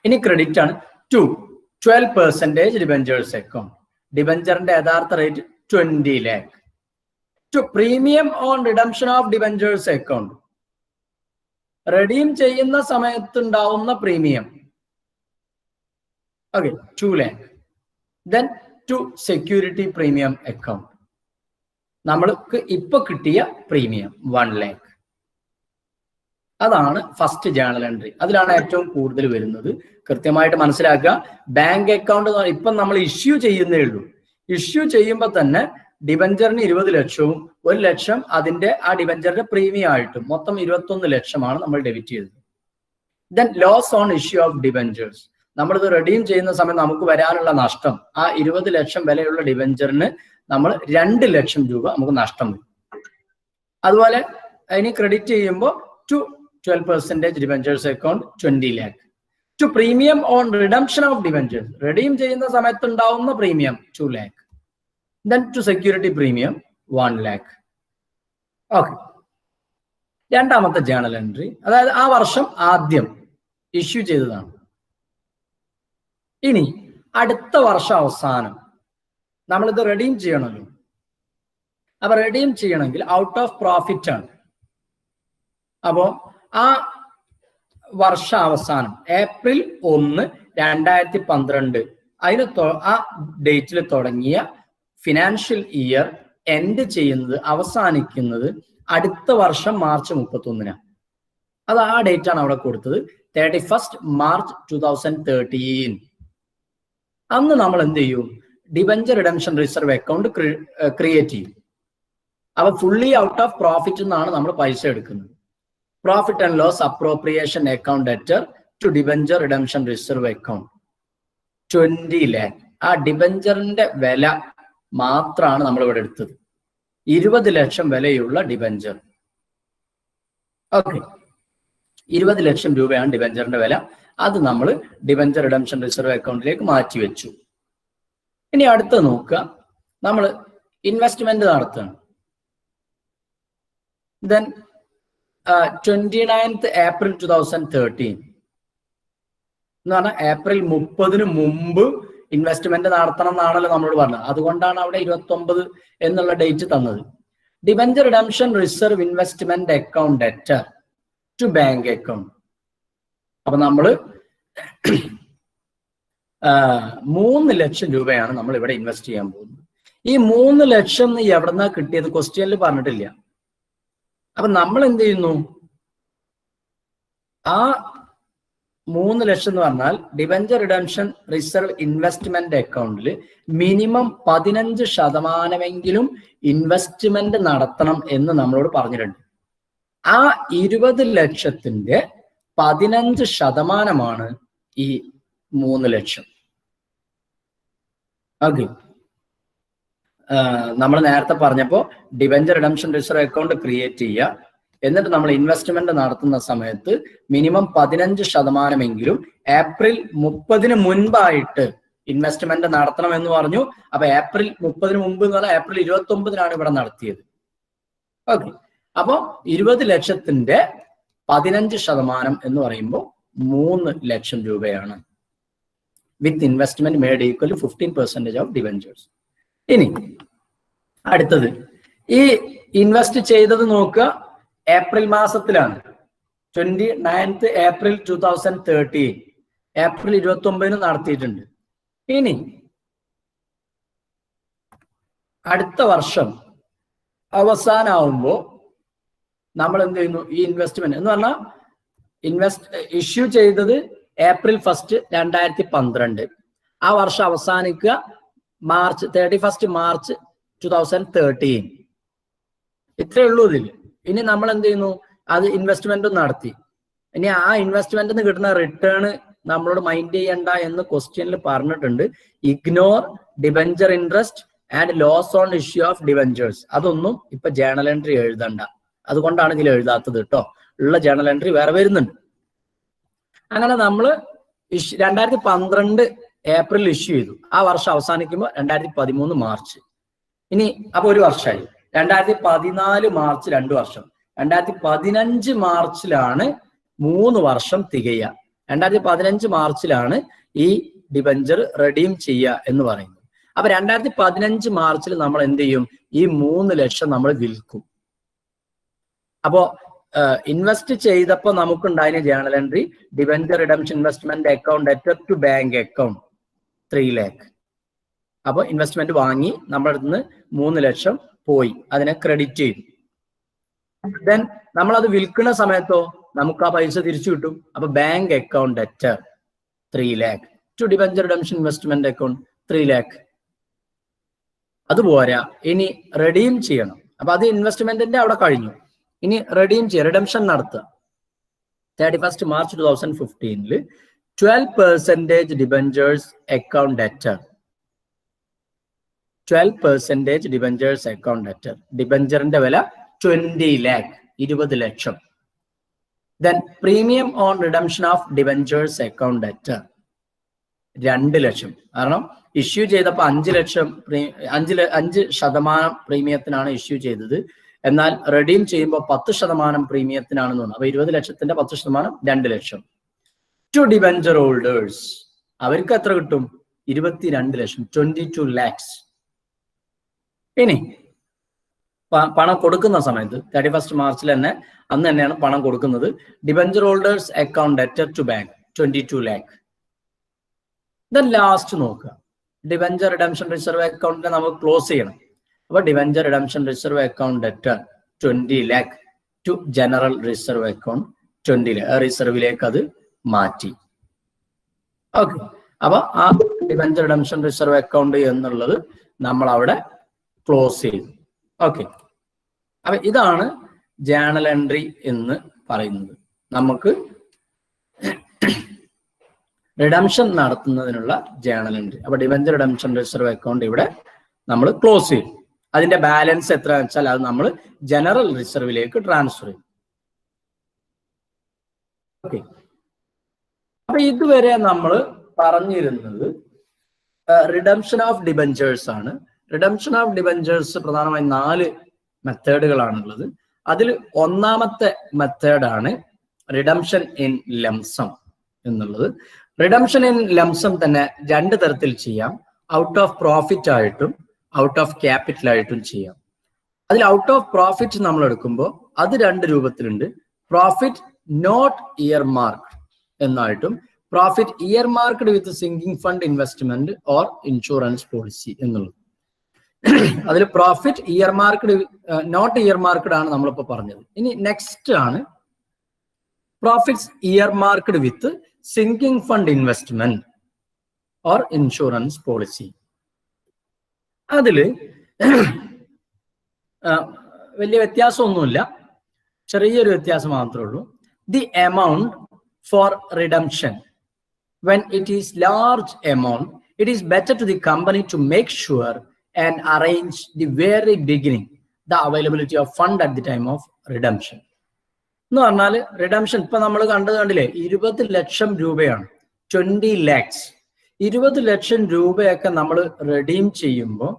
ഇനി ക്രെഡിറ്റ് ആണ് 12% ഡിബഞ്ചേഴ്സ് അക്കൗണ്ട്. ഡിബഞ്ചറിന്റെ യഥാർത്ഥ rate 20 lakh. Premium on redemption of debentures account, redeem ചെയ്യുന്ന സമയത്തുണ്ടാവുന്ന premium. Okay, 2 lakh. Then security premium account, നമ്മൾക്ക് ഇപ്പൊ കിട്ടിയ പ്രീമിയം 1 lakh. അതാണ് ഫസ്റ്റ് ജേണൽ എൻട്രി. അതിലാണ് ഏറ്റവും കൂടുതൽ വരുന്നത്. കൃത്യമായിട്ട് മനസ്സിലാക്കുക. ബാങ്ക് അക്കൗണ്ട് ഇപ്പം നമ്മൾ ഇഷ്യൂ ചെയ്യുന്നേ ഉള്ളൂ. ഇഷ്യൂ ചെയ്യുമ്പോൾ തന്നെ ഡിബഞ്ചറിന് 20 ലക്ഷവും 1 ലക്ഷം അതിന്റെ ആ ഡിബഞ്ചറിന്റെ പ്രീമിയം ആയിട്ടും മൊത്തം 21 ലക്ഷമാണ് നമ്മൾ ഡെബിറ്റ് ചെയ്തത്. Then loss on issue of debentures, നമ്മളിത് റെഡീം ചെയ്യുന്ന സമയം നമുക്ക് വരാനുള്ള നഷ്ടം, ആ 20 ലക്ഷം വിലയുള്ള ഡിബഞ്ചറിന് നമ്മൾ 2 ലക്ഷം രൂപ നമുക്ക് നഷ്ടം വരും. അതുപോലെ അതിന് ക്രെഡിറ്റ് ചെയ്യുമ്പോൾ 12% debentures account 20 lakh. Premium on redemption of debentures, redeem ചെയ്യുന്ന സമയത്ത് ഉണ്ടാവുന്ന premium 2 lakh. Then security premium 1 lakh. Okay, രണ്ടാമത്തെ ജേണൽ എൻട്രി, അതായത് ആ വർഷം ആദ്യം ഇഷ്യൂ ചെയ്തതാണ്. ഇനി അടുത്ത വർഷം അവസാനം നമ്മളിത് റെഡീം ചെയ്യണമല്ലോ. അപ്പൊ റെഡീം ചെയ്യണമെങ്കിൽ ഔട്ട് ഓഫ് പ്രോഫിറ്റ് ആണ്. അപ്പോ ആ വർഷാവസാനം ഏപ്രിൽ 1, 2012 അതിന് ആ ഡേറ്റിൽ തുടങ്ങിയ ഫിനാൻഷ്യൽ ഇയർ എൻഡ് ചെയ്യുന്നത്, അവസാനിക്കുന്നത് അടുത്ത വർഷം മാർച്ച് 31. അത് ആ ഡേറ്റ് ആണ് അവിടെ കൊടുത്തത്, 31st March 2013. അന്ന് നമ്മൾ എന്ത് ചെയ്യും? Debenture redemption reserve account create ചെയ്യും. അപ്പൊ ഫുള്ളി ഔട്ട് ഓഫ് പ്രോഫിറ്റ് എന്നാണ് നമ്മൾ പൈസ എടുക്കുന്നത്. Profit and loss appropriation account debtor to debenture redemption reserve account 20 lakh. ആ ഡിബഞ്ചറിന്റെ വില മാത്രമാണ് നമ്മൾ ഇവിടെ എടുത്തത്, 20 ലക്ഷം വിലയുള്ള ഡിബഞ്ചർ. ഓക്കെ, 20 ലക്ഷം രൂപയാണ് ഡിബഞ്ചറിന്റെ വില. അത് നമ്മൾ ഡിബഞ്ചർ റിഡംഷൻ റിസർവ് അക്കൗണ്ടിലേക്ക് മാറ്റി വെച്ചു. ഇനി അടുത്ത് നോക്കുക, നമ്മൾ ഇൻവെസ്റ്റ്മെന്റ് നടത്തുകയാണ്. ദെൻ 29th April 2013 എന്ന് പറഞ്ഞാൽ ഏപ്രിൽ 30 മുമ്പ് ഇൻവെസ്റ്റ്മെന്റ് നടത്തണം എന്നാണല്ലോ നമ്മളോട് പറഞ്ഞത്. അതുകൊണ്ടാണ് അവിടെ 29 എന്നുള്ള ഡേറ്റ് തന്നത്. Debenture redemption reserve investment account debtor to bank account. അപ്പൊ നമ്മള് 3 ലക്ഷം രൂപയാണ് നമ്മൾ ഇവിടെ ഇൻവെസ്റ്റ് ചെയ്യാൻ പോകുന്നത്. ഈ 3 ലക്ഷം എവിടെന്നാ കിട്ടിയത് ക്വസ്റ്റ്യനിൽ പറഞ്ഞിട്ടില്ല. അപ്പൊ നമ്മൾ എന്ത് ചെയ്യുന്നു, ആ 3 ലക്ഷം എന്ന് പറഞ്ഞാൽ ഡിബഞ്ചർ റിഡംഷൻ റിസർവ് ഇൻവെസ്റ്റ്മെന്റ് അക്കൗണ്ടിൽ മിനിമം 15% ഇൻവെസ്റ്റ്മെന്റ് നടത്തണം എന്ന് നമ്മളോട് പറഞ്ഞിട്ടുണ്ട്. ആ 20 ലക്ഷത്തിന്റെ 15% ഈ 3 ലക്ഷം. ഓക്കെ, നമ്മൾ നേരത്തെ പറഞ്ഞപ്പോ debenture redemption reserve account create ചെയ്യുക, എന്നിട്ട് നമ്മൾ ഇൻവെസ്റ്റ്മെന്റ് നടത്തുന്ന സമയത്ത് മിനിമം 15% ഏപ്രിൽ 30 മുൻപായിട്ട് ഇൻവെസ്റ്റ്മെന്റ് നടത്തണം എന്ന് പറഞ്ഞു. അപ്പൊ ഏപ്രിൽ 30 മുമ്പ് എന്ന് പറഞ്ഞാൽ ഏപ്രിൽ 29 ഇവിടെ നടത്തിയത്. ഓക്കെ, അപ്പൊ 20 ലക്ഷത്തിന്റെ 15% എന്ന് പറയുമ്പോൾ 3 ലക്ഷം രൂപയാണ്. With investment made equal 15% of debentures. ഇനി അടുത്തത്, ഈ ഇൻവെസ്റ്റ് ചെയ്തത് നോക്കുക, ഏപ്രിൽ മാസത്തിലാണ്. 29th April 2013, ഏപ്രിൽ 29 നടത്തിയിട്ടുണ്ട്. ഇനി അടുത്ത വർഷം അവസാനമാവുമ്പോൾ നമ്മൾ എന്ത് ചെയ്യുന്നു, ഈ ഇൻവെസ്റ്റ്മെന്റ് എന്ന് പറഞ്ഞാൽ ഇഷ്യൂ ചെയ്തത് ഏപ്രിൽ 1, 2012. ആ വർഷം അവസാനിക്കുക 31 March 2013. ഇത്രയേ ഉള്ളൂ ഇതിൽ. ഇനി നമ്മൾ എന്ത് ചെയ്യുന്നു, അത് ഇൻവെസ്റ്റ്മെന്റ് നടത്തി. ഇനി ആ ഇൻവെസ്റ്റ്മെന്റിന് കിട്ടുന്ന റിട്ടേൺ നമ്മളോട് മൈൻഡ് ചെയ്യണ്ട എന്ന് ക്വസ്റ്റ്യനിൽ പറഞ്ഞിട്ടുണ്ട്. Ignore debenture interest and loss on issue of debentures. അതൊന്നും ഇപ്പൊ ജേണൽ എൻട്രി എഴുതണ്ട. അതുകൊണ്ടാണ് ഇതിൽ എഴുതാത്തത് കേട്ടോ. ഉള്ള ജേണൽ എൻട്രി വേറെ വരുന്നുണ്ട്. അങ്ങനെ നമ്മൾ 2012 ഏപ്രിൽ ഇഷ്യൂ ചെയ്തു. ആ വർഷം അവസാനിക്കുമ്പോൾ 2013 മാർച്ച്. ഇനി അപ്പൊ ഒരു വർഷമായി. 2014 മാർച്ച് 2 വർഷം. 2015 മാർച്ചിലാണ് 3 വർഷം തികയുക. 2015 മാർച്ചിലാണ് ഈ ഡിബഞ്ചർ റെഡീം ചെയ്യുക എന്ന് പറയുന്നത്. അപ്പൊ 2015 മാർച്ചിൽ നമ്മൾ എന്ത് ചെയ്യും, ഈ 3 ലക്ഷം നമ്മൾ വിൽക്കും. അപ്പോ ഇൻവെസ്റ്റ് ചെയ്തപ്പോൾ നമുക്കുണ്ടായ journal entry debenture redemption investment account debtor to bank account 3 lakh. അപ്പൊ ഇൻവെസ്റ്റ്മെന്റ് വാങ്ങി നമ്മുടെ അടുത്ത് നിന്ന് 3 ലക്ഷം പോയി, അതിനെ ക്രെഡിറ്റ് ചെയ്തു. ദെൻ നമ്മളത് വിൽക്കുന്ന സമയത്തോ നമുക്ക് ആ പൈസ തിരിച്ചു കിട്ടും. അപ്പൊ bank account debtor 3 lakh to debenture redemption investment account 3 lakh. അതുപോരാ, ഇനി റെഡീം ചെയ്യണം. അപ്പൊ അത് ഇൻവെസ്റ്റ്മെന്റിന്റെ അവിടെ കഴിഞ്ഞു. ഇനി റെഡീം ചെയ്യുക, റിഡംഷൻ നടത്തുക. 31 March 2015 12% debentures account debtor. 12% debentures account debtor. ഡിബഞ്ചറിന്റെ വില 20 lakh, 20 ലക്ഷം. Then premium on redemption of debentures account debtor 2 ലക്ഷം. കാരണം ഇഷ്യൂ ചെയ്തപ്പോൾ 5% പ്രീമിയത്തിനാണ് ഇഷ്യൂ ചെയ്തത്. എന്നാൽ റെഡീം ചെയ്യുമ്പോൾ 10% പ്രീമിയത്തിനാണെന്ന് തോന്നുന്നു. അപ്പൊ 20 ലക്ഷത്തിന്റെ 10% 2 ലക്ഷം. ടു ഡിബഞ്ചർ ഹോൾഡേഴ്സ്, അവർക്ക് എത്ര കിട്ടും? 22 ലക്ഷം, 22 lakhs. ഇനി പണം കൊടുക്കുന്ന സമയത്ത് 31 മാർച്ചിൽ തന്നെ അന്ന് തന്നെയാണ് പണം കൊടുക്കുന്നത്. Debenture holders account debtor to bank 22 lakh. Then last നോക്കുക, ഡിബഞ്ചർ റിഡംഷൻ റിസർവ് അക്കൗണ്ടിനെ നമുക്ക് ക്ലോസ് ചെയ്യണം. അപ്പൊ debenture redemption reserve account debtor 20 lakh to general reserve account 20 lakh. റിസർവിലേക്ക് അത് മാറ്റി. ഓക്കെ, അപ്പൊ ആ ഡിബഞ്ചർ റിഡംഷൻ റിസർവ് അക്കൗണ്ട് എന്നുള്ളത് നമ്മൾ അവിടെ ക്ലോസ് ചെയ്തു. ഓക്കെ, അപ്പൊ ഇതാണ് ജേണൽ എൻട്രി എന്ന് പറയുന്നത്. നമുക്ക് റിഡംഷൻ നടത്തുന്നതിനുള്ള ജേണൽ എൻട്രി. അപ്പൊ ഡിബഞ്ചർ റിഡംഷൻ റിസർവ് അക്കൗണ്ട് ഇവിടെ നമ്മൾ ക്ലോസ് ചെയ്യും. അതിന്റെ ബാലൻസ് എത്ര വെച്ചാൽ അത് നമ്മൾ ജനറൽ റിസർവിലേക്ക് ട്രാൻസ്ഫർ ചെയ്യും. ഓക്കെ, അപ്പൊ ഇതുവരെ നമ്മൾ പറഞ്ഞിരുന്നത് റിഡംഷൻ ഓഫ് ഡിബഞ്ചേഴ്സ് ആണ്. റിഡംഷൻ ഓഫ് ഡിബഞ്ചേഴ്സ് പ്രധാനമായും 4 മെത്തേഡുകളാണുള്ളത്. അതിൽ ഒന്നാമത്തെ മെത്തേഡാണ് റിഡംഷൻ ഇൻ ലംസം എന്നുള്ളത്. റിഡംഷൻ ഇൻ ലംസം തന്നെ രണ്ട് തരത്തിൽ ചെയ്യാം. ഔട്ട് ഓഫ് പ്രോഫിറ്റ് ആയിട്ടും ഔട്ട് ഓഫ് ക്യാപിറ്റൽ ആയിട്ടും ചെയ്യാം. അതിൽ ഔട്ട് ഓഫ് പ്രോഫിറ്റ് നമ്മൾ എടുക്കുമ്പോൾ അത് രണ്ട് രൂപത്തിലുണ്ട്. പ്രോഫിറ്റ് നോട്ട് ഇയർ മാർക്ക് എന്നായിട്ടും profit earmarked with sinking fund investment or insurance policy എന്നുള്ളത്. അതിൽ profit earmarked not earmarked ആണ് നമ്മളിപ്പോൾ പറഞ്ഞത്. ഇനി നെക്സ്റ്റ് ആണ് profits earmarked with sinking fund investment or insurance policy. അതില് വലിയ വ്യത്യാസമൊന്നുമില്ല, ചെറിയൊരു വ്യത്യാസം മാത്രമേ ഉള്ളൂ. The amount for redemption when it is large amount, it is better to the company to make sure and arrange the very beginning the availability of fund at the time of redemption. എന്ന് പറഞ്ഞാൽ redemption ഇപ്പൊ നമ്മൾ കണ്ടില്ലേ, 20 ലക്ഷം രൂപയാണ്, 20 lakhs. 20 ലക്ഷം രൂപയൊക്കെ നമ്മൾ redeem ചെയ്യുമ്പോൾ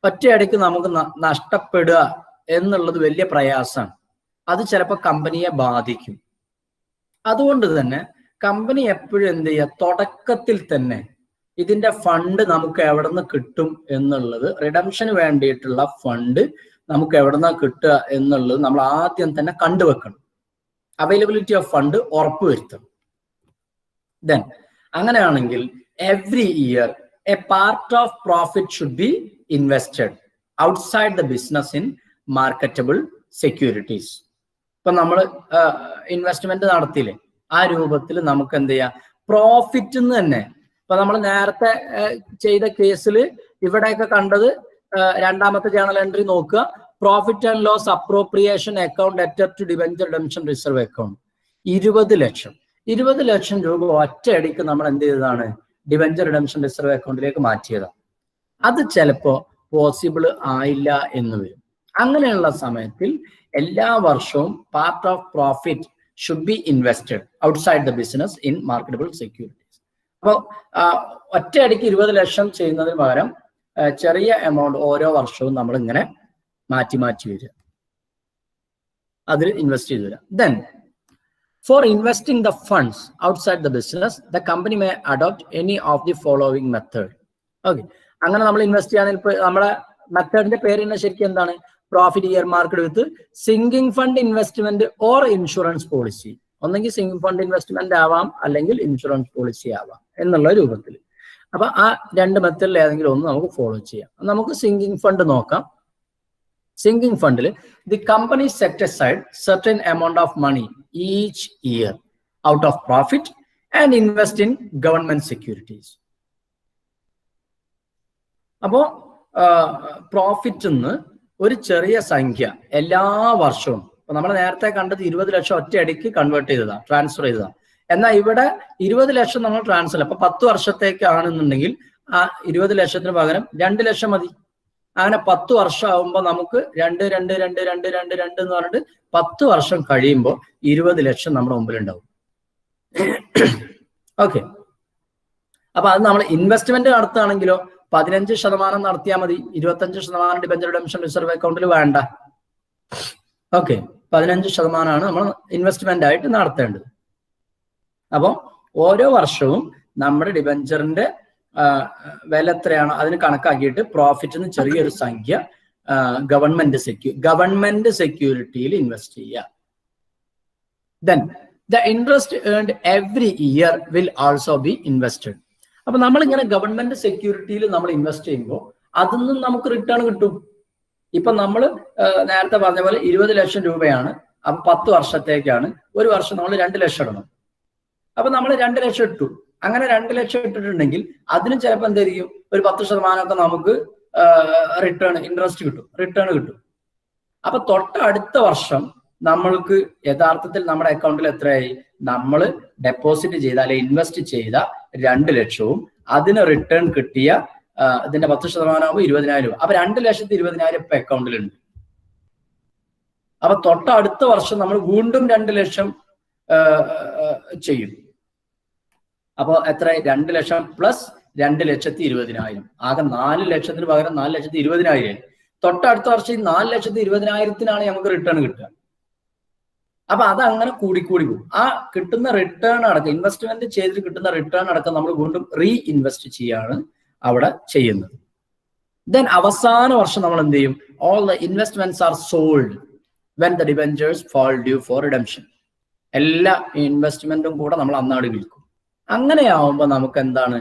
ഒറ്റയടിക്ക് നമുക്ക് നഷ്ടപ്പെടുക എന്നുള്ളത് വലിയ പ്രയാസമാണ്. അത് ചിലപ്പോൾ കമ്പനിയെ ബാധിക്കും. അതുകൊണ്ട് തന്നെ കമ്പനി എപ്പോഴും എന്ത് ചെയ്യുക, തുടക്കത്തിൽ തന്നെ ഇതിന്റെ ഫണ്ട് നമുക്ക് എവിടെ നിന്ന് കിട്ടും എന്നുള്ളത്, റിഡംഷന് വേണ്ടിയിട്ടുള്ള ഫണ്ട് നമുക്ക് എവിടെ നിന്ന് കിട്ടുക എന്നുള്ളത് നമ്മൾ ആദ്യം തന്നെ കണ്ടുവെക്കണം. അവൈലബിലിറ്റി ഓഫ് ഫണ്ട് ഉറപ്പുവരുത്തണം. ദെൻ അങ്ങനെയാണെങ്കിൽ every year A part of profit should be invested outside the business in marketable securities. ഇപ്പൊ നമ്മൾ ഇൻവെസ്റ്റ്മെന്റ് നടത്തിയില്ലേ, ആ രൂപത്തിൽ നമുക്ക് എന്ത് ചെയ്യാം, പ്രോഫിറ്റ് തന്നെ. ഇപ്പൊ നമ്മൾ നേരത്തെ ചെയ്ത കേസിൽ ഇവിടെയൊക്കെ കണ്ടത്, രണ്ടാമത്തെ ജേണൽ എൻട്രി നോക്കുക, profit and loss appropriation account debtor to debenture redemption reserve account. 20 ലക്ഷം 20 ലക്ഷം രൂപ ഒറ്റയടിക്ക് നമ്മൾ എന്ത് ചെയ്തതാണ്, ഡിബെഞ്ചർ റിഡംഷൻ റിസർവ് അക്കൗണ്ടിലേക്ക് മാറ്റിയതാണ്. അത് ചിലപ്പോൾ പോസിബിൾ ആയില്ല എന്ന് വരും. അങ്ങനെയുള്ള സമയത്തിൽ എല്ലാ വർഷവും part of profit should be invested outside the business in marketable securities. അപ്പോൾ ഒറ്റയടിക്ക് 20 ലക്ഷം ചെയ്യുന്നതിന് പകരം ചെറിയ എമൗണ്ട് ഓരോ വർഷവും നമ്മൾ ഇങ്ങനെ മാറ്റി മാറ്റി വരിക, അതിൽ ഇൻവെസ്റ്റ് ചെയ്ത് വരിക. Then for investing the funds outside the business the company may adopt any of the following method. Okay, അങ്ങനെ നമ്മൾ ഇൻവെസ്റ്റ് ചെയ്യുകയാണെങ്കിൽ ഇപ്പൊ നമ്മുടെ മെത്തേഡിന്റെ പേര് തന്നെ ശരിക്കും എന്താണ്, profit earmarked with sinking fund investment or insurance policy. ഒന്നെങ്കിൽ സിങ്കിങ് ഫണ്ട് ഇൻവെസ്റ്റ്മെന്റ് ആവാം, അല്ലെങ്കിൽ ഇൻഷുറൻസ് പോളിസി ആവാം എന്നുള്ള രൂപത്തിൽ. അപ്പൊ ആ രണ്ട് മെത്തേഡിൽ ഏതെങ്കിലും ഒന്ന് നമുക്ക് ഫോളോ ചെയ്യാം. നമുക്ക് സിങ്കിങ് ഫണ്ട് നോക്കാം. സിങ്കിങ് ഫണ്ടിൽ the company set aside certain amount of money each year out of profit and invest in government securities. അപ്പോ പ്രോഫിറ്റ് ഒരു ചെറിയ സംഖ്യ എല്ലാ വർഷവും, ഇപ്പൊ നമ്മൾ നേരത്തെ കണ്ടത് 20 ലക്ഷം ഒറ്റയടിക്ക് കൺവേർട്ട് ചെയ്തതാണ്, ട്രാൻസ്ഫർ ചെയ്തതാണ്. എന്നാൽ ഇവിടെ 20 ലക്ഷം നമ്മൾ ട്രാൻസ്ഫർ, അപ്പൊ 10 വർഷത്തേക്കാണെന്നുണ്ടെങ്കിൽ ആ 20 ലക്ഷത്തിന് പകരം 2 ലക്ഷം മതി. അങ്ങനെ 10 വർഷം ആകുമ്പോൾ നമുക്ക് 2 2 2 2 2 2 എന്ന് പറഞ്ഞിട്ട് 10 വർഷം കഴിയുമ്പോൾ 20 ലക്ഷം നമ്മുടെ മുമ്പിൽ ഉണ്ടാവും. ഓക്കെ, അപ്പൊ അത് നമ്മൾ ഇൻവെസ്റ്റ്മെന്റ് നടത്തുകയാണെങ്കിലോ 15% നടത്തിയാൽ മതി, 25% ഡിബെഞ്ചർ റിഡംഷൻ റിസർവ് അക്കൗണ്ടിൽ വേണ്ട. ഓക്കെ, 15% നമ്മൾ ഇൻവെസ്റ്റ്മെന്റ് ആയിട്ട് നടത്തേണ്ടത്. അപ്പോൾ ഓരോ വർഷവും നമ്മുടെ ഡിബെഞ്ചറിന്റെ വില എത്രയാണോ അതിന് കണക്കാക്കിയിട്ട് പ്രോഫിറ്റിന് ചെറിയൊരു സംഖ്യ ഗവൺമെന്റ് സെക്യൂരിറ്റിയിൽ ഇൻവെസ്റ്റ് ചെയ്യുക. Then the interest earned every year will also be invested. അപ്പൊ നമ്മളിങ്ങനെ ഗവൺമെന്റ് സെക്യൂരിറ്റിയിൽ നമ്മൾ ഇൻവെസ്റ്റ് ചെയ്യുമ്പോൾ അതിൽ നിന്നും നമുക്ക് റിട്ടേൺ കിട്ടും. ഇപ്പൊ നമ്മൾ നേരത്തെ പറഞ്ഞ പോലെ 20 ലക്ഷം രൂപയാണ്, അപ്പൊ 10 വർഷത്തേക്കാണ്. ഒരു വർഷം നമ്മൾ 2 ലക്ഷം ഇടണം. അപ്പൊ നമ്മൾ 2 ലക്ഷം ഇട്ടു. അങ്ങനെ 2 ലക്ഷം ഇട്ടിട്ടുണ്ടെങ്കിൽ അതിന് ചിലപ്പോൾ എന്തായിരിക്കും, ഒരു 10% നമുക്ക് റിട്ടേൺ കിട്ടും. അപ്പൊ തൊട്ടടുത്ത വർഷം നമ്മൾക്ക് യഥാർത്ഥത്തിൽ നമ്മുടെ അക്കൗണ്ടിൽ എത്രയായി, നമ്മൾ ഡെപ്പോസിറ്റ് ചെയ്ത അല്ലെ ഇൻവെസ്റ്റ് ചെയ്ത 2 ലക്ഷവും അതിന് റിട്ടേൺ കിട്ടിയ ഇതിന്റെ 10% ആകുമ്പോൾ 20,000 രൂപ. അപ്പൊ 2,20,000 ഇപ്പൊ അക്കൗണ്ടിലുണ്ട്. അപ്പൊ തൊട്ടടുത്ത വർഷം നമ്മൾ വീണ്ടും 2 ലക്ഷം ചെയ്യും. അപ്പൊ എത്ര, 2 ലക്ഷം പ്ലസ് 2,20,000, ആകെ 4 ലക്ഷത്തിന് പകരം 4,20,000. തൊട്ടടുത്ത വർഷം ഈ 4,20,000 നമുക്ക് റിട്ടേൺ കിട്ടുക. അപ്പൊ അതങ്ങനെ കൂടിക്കൂടി പോകും. ആ കിട്ടുന്ന റിട്ടേൺ അടക്കം, ഇൻവെസ്റ്റ്മെന്റ് ചെയ്തിട്ട് കിട്ടുന്ന റിട്ടേൺ അടക്കം നമ്മൾ വീണ്ടും റീ ഇൻവെസ്റ്റ് ചെയ്യാണ് അവിടെ ചെയ്യുന്നത്. ദെൻ അവസാന വർഷം നമ്മൾ എന്ത് ചെയ്യും? All the investments are sold when the debentures fall due four redemption. എല്ലാ ഇൻവെസ്റ്റ്മെന്റും കൂടെ നമ്മൾ അന്നാട് വിൽക്കും. അങ്ങനെയാവുമ്പോൾ നമുക്ക് എന്താണ്,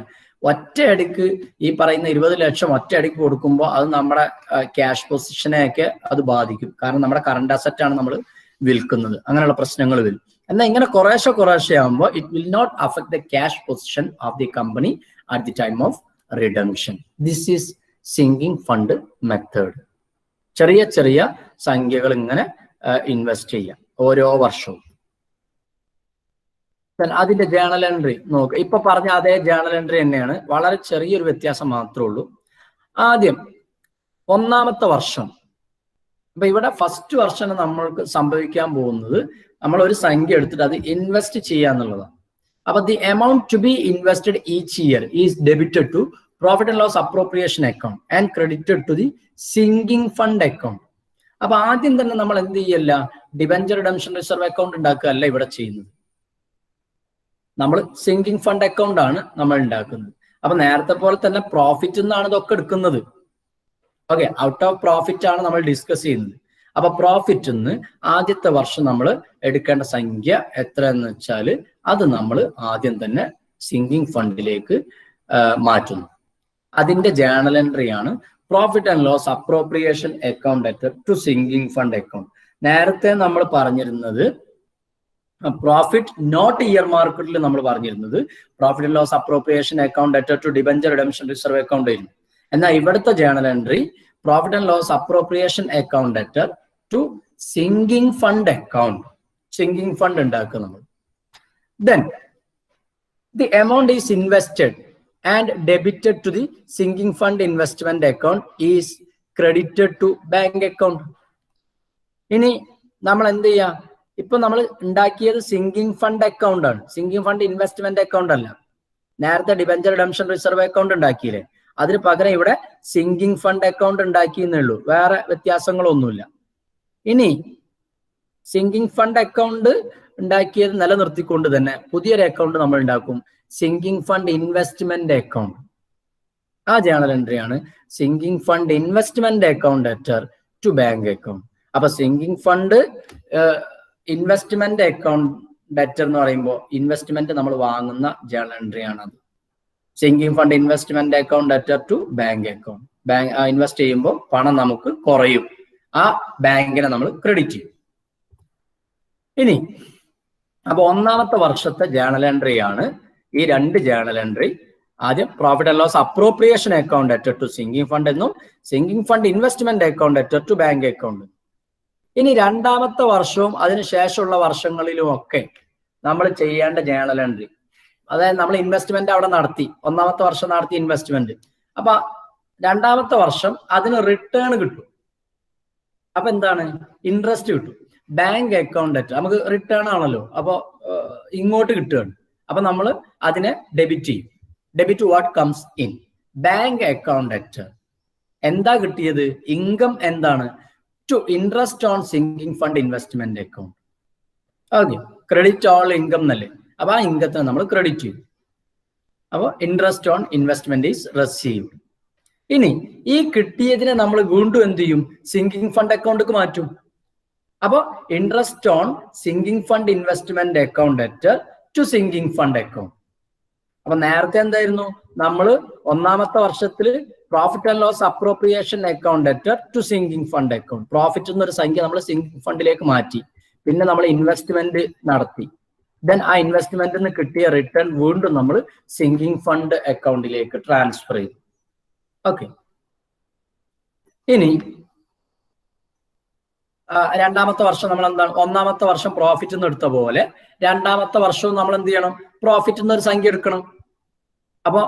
ഒറ്റയടിക്ക് ഈ പറയുന്ന 20 ലക്ഷം ഒറ്റയടിക്ക് കൊടുക്കുമ്പോൾ അത് നമ്മുടെ ക്യാഷ് പൊസിഷനെയൊക്കെ അത് ബാധിക്കും. കാരണം നമ്മുടെ കറണ്ട് അസറ്റ് ആണ് നമ്മൾ വിൽക്കുന്നത്. അങ്ങനെയുള്ള പ്രശ്നങ്ങൾ വരും. എന്നാൽ ഇങ്ങനെ കുറേശ്ശെ ആകുമ്പോൾ it will not affect the cash position of the company at the time of redemption. This is sinking fund method. ചെറിയ ചെറിയ സംഖ്യകൾ ഇങ്ങനെ ഇൻവെസ്റ്റ് ചെയ്യാം ഓരോ വർഷവും. അതിന്റെ ജേണൽ എൻട്രി നോക്കുക. ഇപ്പൊ പറഞ്ഞ അതേ ജേണൽ എൻട്രി തന്നെയാണ്, വളരെ ചെറിയൊരു വ്യത്യാസം മാത്രമേ ഉള്ളൂ. ആദ്യം ഒന്നാമത്തെ വർഷം, അപ്പൊ ഇവിടെ ഫസ്റ്റ് വർഷം നമ്മൾക്ക് സംഭവിക്കാൻ പോകുന്നത്, നമ്മൾ ഒരു സംഖ്യ എടുത്തിട്ട് അത് ഇൻവെസ്റ്റ് ചെയ്യാന്നുള്ളതാണ്. അപ്പൊ the amount to be invested each year is debited to profit and loss appropriation account and credited to the sinking fund account. അപ്പൊ ആദ്യം തന്നെ നമ്മൾ എന്ത് ചെയ്യല്ല, ഡിബെഞ്ചർ റിഡംഷൻ റിസർവ് അക്കൗണ്ട് ഉണ്ടാക്കുകയല്ല ഇവിടെ ചെയ്യുന്നത്. നമ്മൾ സിങ്കിങ് ഫണ്ട് അക്കൗണ്ട് ആണ് നമ്മൾ ഉണ്ടാക്കുന്നത്. അപ്പൊ നേരത്തെ പോലെ തന്നെ പ്രോഫിറ്റ് നിന്നാണ് ഇതൊക്കെ എടുക്കുന്നത്. ഓക്കെ, ഔട്ട് ഓഫ് പ്രോഫിറ്റ് ആണ് നമ്മൾ ഡിസ്കസ് ചെയ്യുന്നത്. അപ്പൊ പ്രോഫിറ്റ് നിന്ന് ആദ്യത്തെ വർഷം നമ്മൾ എടുക്കേണ്ട സംഖ്യ എത്ര എന്ന് വെച്ചാൽ അത് നമ്മൾ ആദ്യം തന്നെ സിങ്കിങ് ഫണ്ടിലേക്ക് മാറ്റുന്നു. അതിന്റെ ജേണൽ എൻട്രി ആണ് profit and loss appropriation account at to sinking fund account. നേരത്തെ നമ്മൾ പറഞ്ഞിരുന്നത് പ്രോഫിറ്റ് നോട്ട് ഇയർ മാർക്കറ്റിൽ നമ്മൾ പറഞ്ഞിരുന്നത് profit and loss appropriation account at to debenture redemption reserve account ആയിരുന്നു. എന്നാൽ ഇവിടുത്തെ journal entry profit and loss appropriation account at to sinking fund account. Sinking fund ഉണ്ടാക്കുക നമ്മൾ. Then the amount is invested and debited to the sinking fund investment account is credited to bank account. ഇനി നമ്മൾ എന്ത് ചെയ്യാ, ഇപ്പൊ നമ്മൾ ഉണ്ടാക്കിയത് sinking fund account ആണ്, സിങ്കിങ് ഫണ്ട് ഇൻവെസ്റ്റ്മെന്റ് അക്കൗണ്ട് അല്ല. നേരത്തെ ഡിബെഞ്ചർ റിഡംഷൻ റിസർവ് അക്കൗണ്ട് ഉണ്ടാക്കിയില്ലേ, അതിന് പകരം ഇവിടെ സിങ്കിങ് ഫണ്ട് അക്കൗണ്ട് ഉണ്ടാക്കിയെന്നേ ഉള്ളൂ, വേറെ വ്യത്യാസങ്ങളൊന്നുമില്ല. ഇനി സിങ്കിങ് ഫണ്ട് അക്കൗണ്ട് ഉണ്ടാക്കിയത് നിലനിർത്തിക്കൊണ്ട് തന്നെ പുതിയൊരു അക്കൗണ്ട് നമ്മൾ ഉണ്ടാക്കും, സിങ്കിങ് ഫണ്ട് ഇൻവെസ്റ്റ്മെന്റ് അക്കൗണ്ട്. ആ ജേണൽ എൻട്രി ആണ് sinking fund investment account at to bank account. അപ്പൊ sinking fund investment account debtor എന്ന് പറയുമ്പോൾ ഇൻവെസ്റ്റ്മെന്റ് നമ്മൾ വാങ്ങുന്ന ജേണൽ എൻട്രി ആണത്. Sinking fund investment account at to bank account. Bank invest ചെയ്യുമ്പോൾ പണം നമുക്ക് കുറയും, ആ ബാങ്കിനെ നമ്മൾ ക്രെഡിറ്റ് ചെയ്യും. ഇനി അപ്പൊ ഒന്നാമത്തെ വർഷത്തെ ജേണൽ എൻട്രി ആണ് ഈ രണ്ട് ജേണൽ എൻട്രി. ആദ്യം profit and loss appropriation account at to sinking fund എന്നും sinking fund investment account at to bank account. ഇനി രണ്ടാമത്തെ വർഷവും അതിനുശേഷമുള്ള വർഷങ്ങളിലും ഒക്കെ നമ്മൾ ചെയ്യേണ്ട ജേണൽ എൻട്രി, അതായത് നമ്മൾ ഇൻവെസ്റ്റ്മെന്റ് അവിടെ നടത്തി, ഒന്നാമത്തെ വർഷം നടത്തിയ ഇൻവെസ്റ്റ്മെന്റ്, അപ്പൊ രണ്ടാമത്തെ വർഷം അതിന് റിട്ടേൺ കിട്ടും. അപ്പൊ എന്താണ്, ഇൻട്രസ്റ്റ് കിട്ടും. ബാങ്ക് അക്കൗണ്ട് അറ്റ് നമുക്ക് റിട്ടേൺ ആണല്ലോ, അപ്പൊ ഇങ്ങോട്ട് കിട്ടുകയാണ്. അപ്പൊ നമ്മൾ അതിനെ ഡെബിറ്റ് ചെയ്യും. Debit what comes in bank account at. എന്താ കിട്ടിയത്, ഇൻകം എന്താണ്, to interest on sinking fund investment account. Okay, credit all income എന്നല്ലേ, അപ്പൊ ആ ഇൻകത്തിന് നമ്മൾ ക്രെഡിറ്റ് ചെയ്യും. അപ്പോൾ interest on investment is received. ഇനി ഈ കിട്ടിയതിനെ നമ്മൾ വീണ്ടും എന്ത് ചെയ്യും, സിങ്കിങ് ഫണ്ട് അക്കൗണ്ടിലേക്ക് മാറ്റും. അപ്പോൾ interest on sinking fund investment account at to sinking fund account. അപ്പൊ നേരത്തെ എന്തായിരുന്നു, നമ്മൾ ഒന്നാമത്തെ വർഷത്തിൽ profit and loss appropriation account at to sinking fund account. Profit എന്നൊരു സംഖ്യ നമ്മൾ സിങ്കിങ് ഫണ്ടിലേക്ക് മാറ്റി, പിന്നെ നമ്മൾ ഇൻവെസ്റ്റ്മെന്റ് നടത്തി. ദെൻ ആ ഇൻവെസ്റ്റ്മെന്റിൽ നിന്ന് കിട്ടിയ റിട്ടേൺ വീണ്ടും നമ്മൾ സിങ്കിങ് ഫണ്ട് അക്കൗണ്ടിലേക്ക് ട്രാൻസ്ഫർ ചെയ്തു. ഓക്കെ, ഇനി രണ്ടാമത്തെ വർഷം നമ്മൾ എന്താണ്, ഒന്നാമത്തെ വർഷം പ്രോഫിറ്റ് നിന്ന് എടുത്ത പോലെ രണ്ടാമത്തെ വർഷവും നമ്മൾ എന്ത് ചെയ്യണം, പ്രോഫിറ്റ് എന്നൊരു സംഖ്യ എടുക്കണം. അപ്പൊ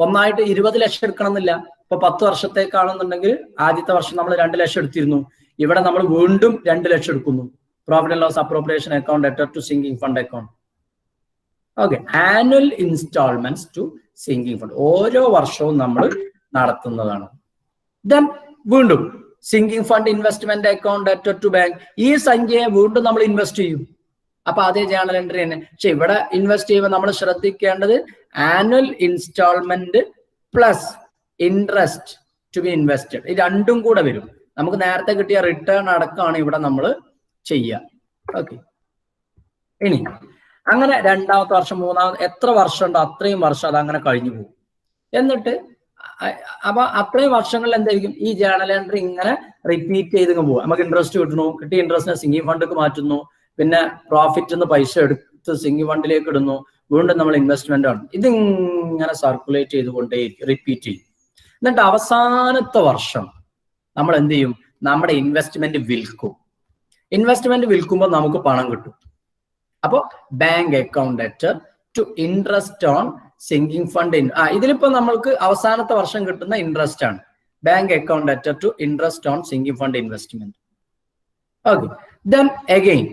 ഒന്നായിട്ട് 20 ലക്ഷം എടുക്കണം എന്നില്ല. ഇപ്പൊ 10 വർഷത്തേക്കാണെന്നുണ്ടെങ്കിൽ ആദ്യത്തെ വർഷം നമ്മൾ 2 ലക്ഷം എടുത്തിരുന്നു, ഇവിടെ നമ്മൾ വീണ്ടും 2 ലക്ഷം എടുക്കുന്നു. Profit and loss appropriation account at to sinking fund account. Okay, annual instalments to sinking fund ഓരോ വർഷവും നമ്മൾ നടത്തുന്നതാണ്. ദെൻ വീണ്ടും sinking fund investment account debtor to bank. ഈ സംഖ്യയെ വീണ്ടും നമ്മൾ ഇൻവെസ്റ്റ് ചെയ്യും. അപ്പൊ അതേ ജേണൽ എൻട്രി തന്നെ. പക്ഷെ ഇവിടെ ഇൻവെസ്റ്റ് ചെയ്യുമ്പോൾ നമ്മൾ ശ്രദ്ധിക്കേണ്ടത് annual instalment plus interest to be invested, ഈ രണ്ടും കൂടെ വരും. നമുക്ക് നേരത്തെ കിട്ടിയ റിട്ടേൺ അടക്കമാണ് ഇവിടെ നമ്മൾ ചെയ്യുക. ഓക്കെ. ഇനി അങ്ങനെ രണ്ടാമത്തെ വർഷം, മൂന്നാമത്തെ, എത്ര വർഷം ഉണ്ടോ അത്രയും വർഷം അത് അങ്ങനെ കഴിഞ്ഞു പോകും. എന്നിട്ട് അപ്പൊ അത്രയും വർഷങ്ങളിൽ എന്തായിരിക്കും, ഈ ജേണൽ എൻട്രി ഇങ്ങനെ റിപ്പീറ്റ് ചെയ്ത് പോകും. നമുക്ക് ഇൻട്രസ്റ്റ് കിട്ടുന്നു, കിട്ടിയ ഇൻട്രസ്റ്റിനെ സിങ്കിങ് ഫണ്ടിലേക്ക് മാറ്റുന്നു, പിന്നെ പ്രോഫിറ്റ് നിന്ന് പൈസ എടുത്ത് സിങ്കിങ് ഫണ്ടിലേക്ക് ഇടുന്നു, വീണ്ടും നമ്മൾ ഇൻവെസ്റ്റ്മെന്റ് ആണ്. ഇതിങ്ങനെ സർക്കുലേറ്റ് ചെയ്തുകൊണ്ടേയിരിക്കും, റിപ്പീറ്റ് ചെയ്യും. എന്നിട്ട് അവസാനത്തെ വർഷം നമ്മൾ എന്ത് ചെയ്യും, നമ്മുടെ ഇൻവെസ്റ്റ്മെന്റ് വിൽക്കും. ഇൻവെസ്റ്റ്മെന്റ് വിൽക്കുമ്പോൾ നമുക്ക് പണം കിട്ടും. അപ്പോൾ bank account debtor to interest on sinking fund. ഇതിലിപ്പോ നമ്മൾക്ക് അവസാനത്തെ വർഷം കിട്ടുന്ന ഇൻട്രസ്റ്റ് ആണ്. Bank account debtor to interest on sinking fund investment. Okay. Then again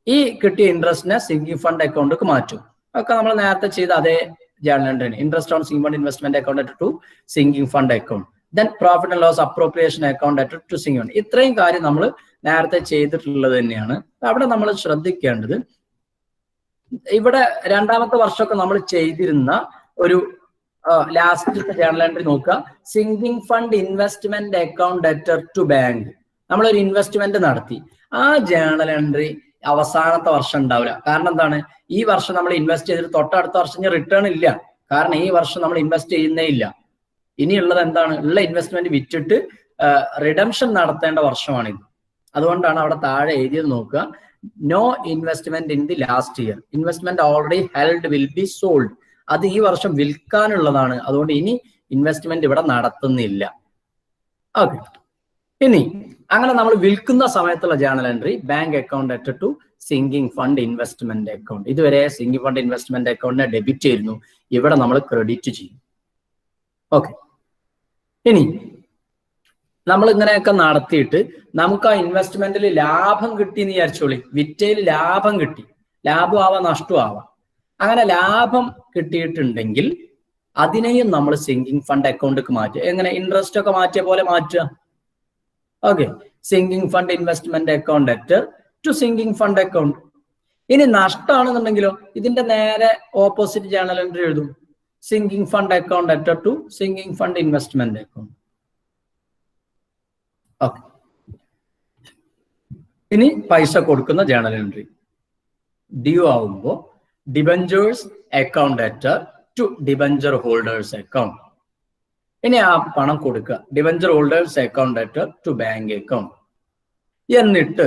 ഈ കിട്ടിയ ഇൻട്രസ്റ്റിനെ സിങ്കിങ് ഫണ്ട് അക്കൗണ്ടിലേക്ക് മാറ്റും. ഒക്കെ നമ്മൾ നേരത്തെ ചെയ്ത അതേ journal entry. Interest on sinking fund investment account debtor to sinking fund account. Then profit and loss appropriation account debtor to sinking fund. ഇത്രയും കാര്യം നമ്മൾ നേരത്തെ ചെയ്തിട്ടുള്ളത് തന്നെയാണ്. അവിടെ നമ്മൾ ശ്രദ്ധിക്കേണ്ടത്, ഇവിടെ രണ്ടാമത്തെ വർഷമൊക്കെ നമ്മൾ ചെയ്തിരുന്ന ഒരു ലാസ്റ്റ് ജേണൽ എൻട്രി നോക്കുക. Sinking fund investment account debtor to bank. നമ്മളൊരു ഇൻവെസ്റ്റ്മെന്റ് നടത്തി, ആ ജേണൽ എൻട്രി അവസാനത്തെ വർഷം ഉണ്ടാവില്ല. കാരണം എന്താണ്, ഈ വർഷം നമ്മൾ ഇൻവെസ്റ്റ് ചെയ്തിട്ട് തൊട്ടടുത്ത വർഷം റിട്ടേൺ ഇല്ല. കാരണം ഈ വർഷം നമ്മൾ ഇൻവെസ്റ്റ് ചെയ്യുന്നേ ഇല്ല. ഇനിയുള്ളത് എന്താണ്, ഉള്ള ഇൻവെസ്റ്റ്മെന്റ് വിറ്റിട്ട് റിഡംഷൻ നടത്തേണ്ട വർഷമാണിത്. അതുകൊണ്ടാണ് അവിടെ താഴെ എഴുതിയത് നോക്കുക, no investment in the last year, investment already held will be sold. അത് ഈ വർഷം വിൽക്കാനുള്ളതാണ്, അതുകൊണ്ട് ഇനി ഇൻവെസ്റ്റ്മെന്റ് ഇവിടെ നടത്തുന്നില്ല. ഓക്കെ. ഇനി അങ്ങനെ നമ്മൾ വിൽക്കുന്ന സമയത്തുള്ള journal entry bank account debtor to sinking fund investment account. ഇതുവരെ സിങ്കിങ് ഫണ്ട് ഇൻവെസ്റ്റ്മെന്റ് അക്കൗണ്ടിനെ ഡെബിറ്റ് ചെയ്യുന്നു, ഇവിടെ നമ്മൾ ക്രെഡിറ്റ് ചെയ്യും. ഓക്കെ. ഇനി നമ്മൾ ഇങ്ങനെയൊക്കെ നടത്തിയിട്ട് നമുക്ക് ആ ഇൻവെസ്റ്റ്മെന്റിൽ ലാഭം കിട്ടി എന്ന് വിചാരിച്ചോളി. വിറ്റയിൽ ലാഭം കിട്ടി, ലാഭം ആവാം നഷ്ടം ആവാം. അങ്ങനെ ലാഭം കിട്ടിയിട്ടുണ്ടെങ്കിൽ അതിനെയും നമ്മൾ സിങ്കിങ് ഫണ്ട് അക്കൗണ്ടിലേക്ക് മാറ്റുക. എങ്ങനെ, ഇൻട്രസ്റ്റ് ഒക്കെ മാറ്റിയ പോലെ മാറ്റുക. Okay. Sinking fund investment account debtor to sinking fund account. ഇനി നഷ്ടമാണെന്നുണ്ടെങ്കിലോ ഇതിന്റെ നേരെ ഓപ്പോസിറ്റ് ജേണൽ എൻട്രി എഴുതും, sinking fund account debtor to sinking fund investment account. Okay. ഇനി പൈസ കൊടുക്കുന്ന ജേണൽ എൻട്രി ഡ്യൂ ആവുമ്പോൾ debentures account debtor to debenture holders account. ഇനി ആ പണം കൊടുക്കുക, debenture holders account debtor to bank account. എന്നിട്ട്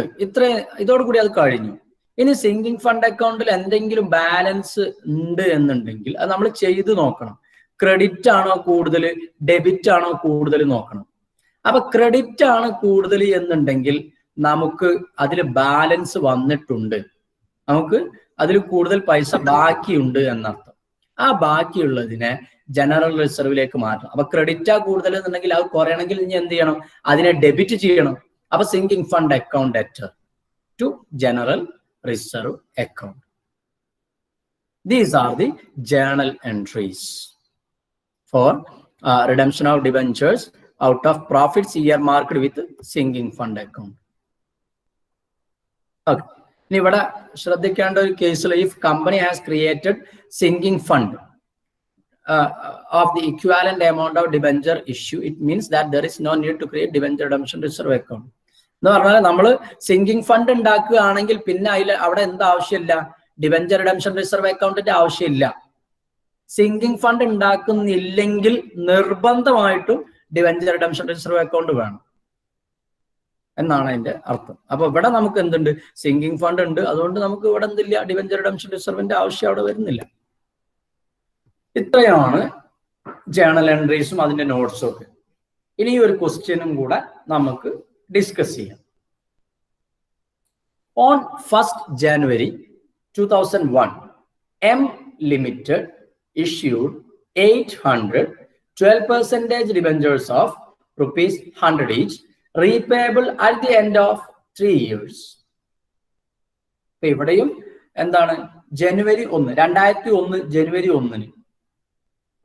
ഇതോടുകൂടി അത് കഴിഞ്ഞു. ഇനി സിങ്കിങ് ഫണ്ട് അക്കൗണ്ടിൽ എന്തെങ്കിലും ബാലൻസ് ഉണ്ട് എന്നുണ്ടെങ്കിൽ അത് നമ്മൾ ചെയ്ത് നോക്കണം. ക്രെഡിറ്റ് ആണോ കൂടുതൽ, ഡെബിറ്റ് ആണോ കൂടുതൽ നോക്കണം. അപ്പൊ ക്രെഡിറ്റ് ആണ് കൂടുതൽ എന്നുണ്ടെങ്കിൽ നമുക്ക് അതിൽ ബാലൻസ് വന്നിട്ടുണ്ട്, നമുക്ക് അതിൽ കൂടുതൽ പൈസ ബാക്കിയുണ്ട് എന്നർത്ഥം. ആ ബാക്കിയുള്ളതിനെ ജനറൽ റിസർവിലേക്ക് മാറ്റണം. അപ്പൊ ക്രെഡിറ്റാ കൂടുതൽ എന്നുണ്ടെങ്കിൽ അത് കുറയണമെങ്കിൽ ഇനി എന്ത് ചെയ്യണം, അതിനെ ഡെബിറ്റ് ചെയ്യണം. അപ്പൊ sinking fund account debtor to general reserve account. These are the journal entries for redemption of debentures out of profits earmarked with sinking fund account. Okay. ഇനി ഇവിടെ ശ്രദ്ധിക്കേണ്ട ഒരു കേസിൽ, if company has created sinking fund of the equivalent amount of debenture issue, it means that there is no need to create debenture redemption reserve account. എന്ന് പറഞ്ഞാൽ നമ്മൾ sinking fund ഉണ്ടാക്കുകയാണെങ്കിൽ പിന്നെ അവിടെ എന്താ ആവശ്യമില്ല, ഡിബഞ്ചർ റിഡംഷൻ റിസർവ് അക്കൗണ്ടിന്റെ ആവശ്യമില്ല. സിങ്കിങ് ഫണ്ട് ഉണ്ടാക്കുന്നില്ലെങ്കിൽ നിർബന്ധമായിട്ടും ഡിബഞ്ചർ റിഡംഷൻ റിസർവ് അക്കൗണ്ട് വേണം എന്നാണ് അതിന്റെ അർത്ഥം. അപ്പൊ ഇവിടെ നമുക്ക് എന്തുണ്ട്, സിങ്കിങ് ഫണ്ട് ഉണ്ട്, അതുകൊണ്ട് നമുക്ക് ഇവിടെ എന്തില്ല, ഡിബഞ്ചർ റിഡംഷൻ റിസർവിന്റെ ആവശ്യം അവിടെ വരുന്നില്ല. ഇത്രയാണ് ജേണൽ എൻട്രീസും അതിന്റെ നോട്ട്സും ഒക്കെ. ഇനി ഒരു ക്വസ്റ്റ്യനും കൂടെ നമുക്ക് ഡിസ്കസ് ചെയ്യാം. On 1st January 2001, M Limited issued 800 12% debentures of ₹100 each, repayable at the end of 3 years. ഇവിടെയും എന്താണ്, ജനുവരി 1, 2001 ജനുവരി 1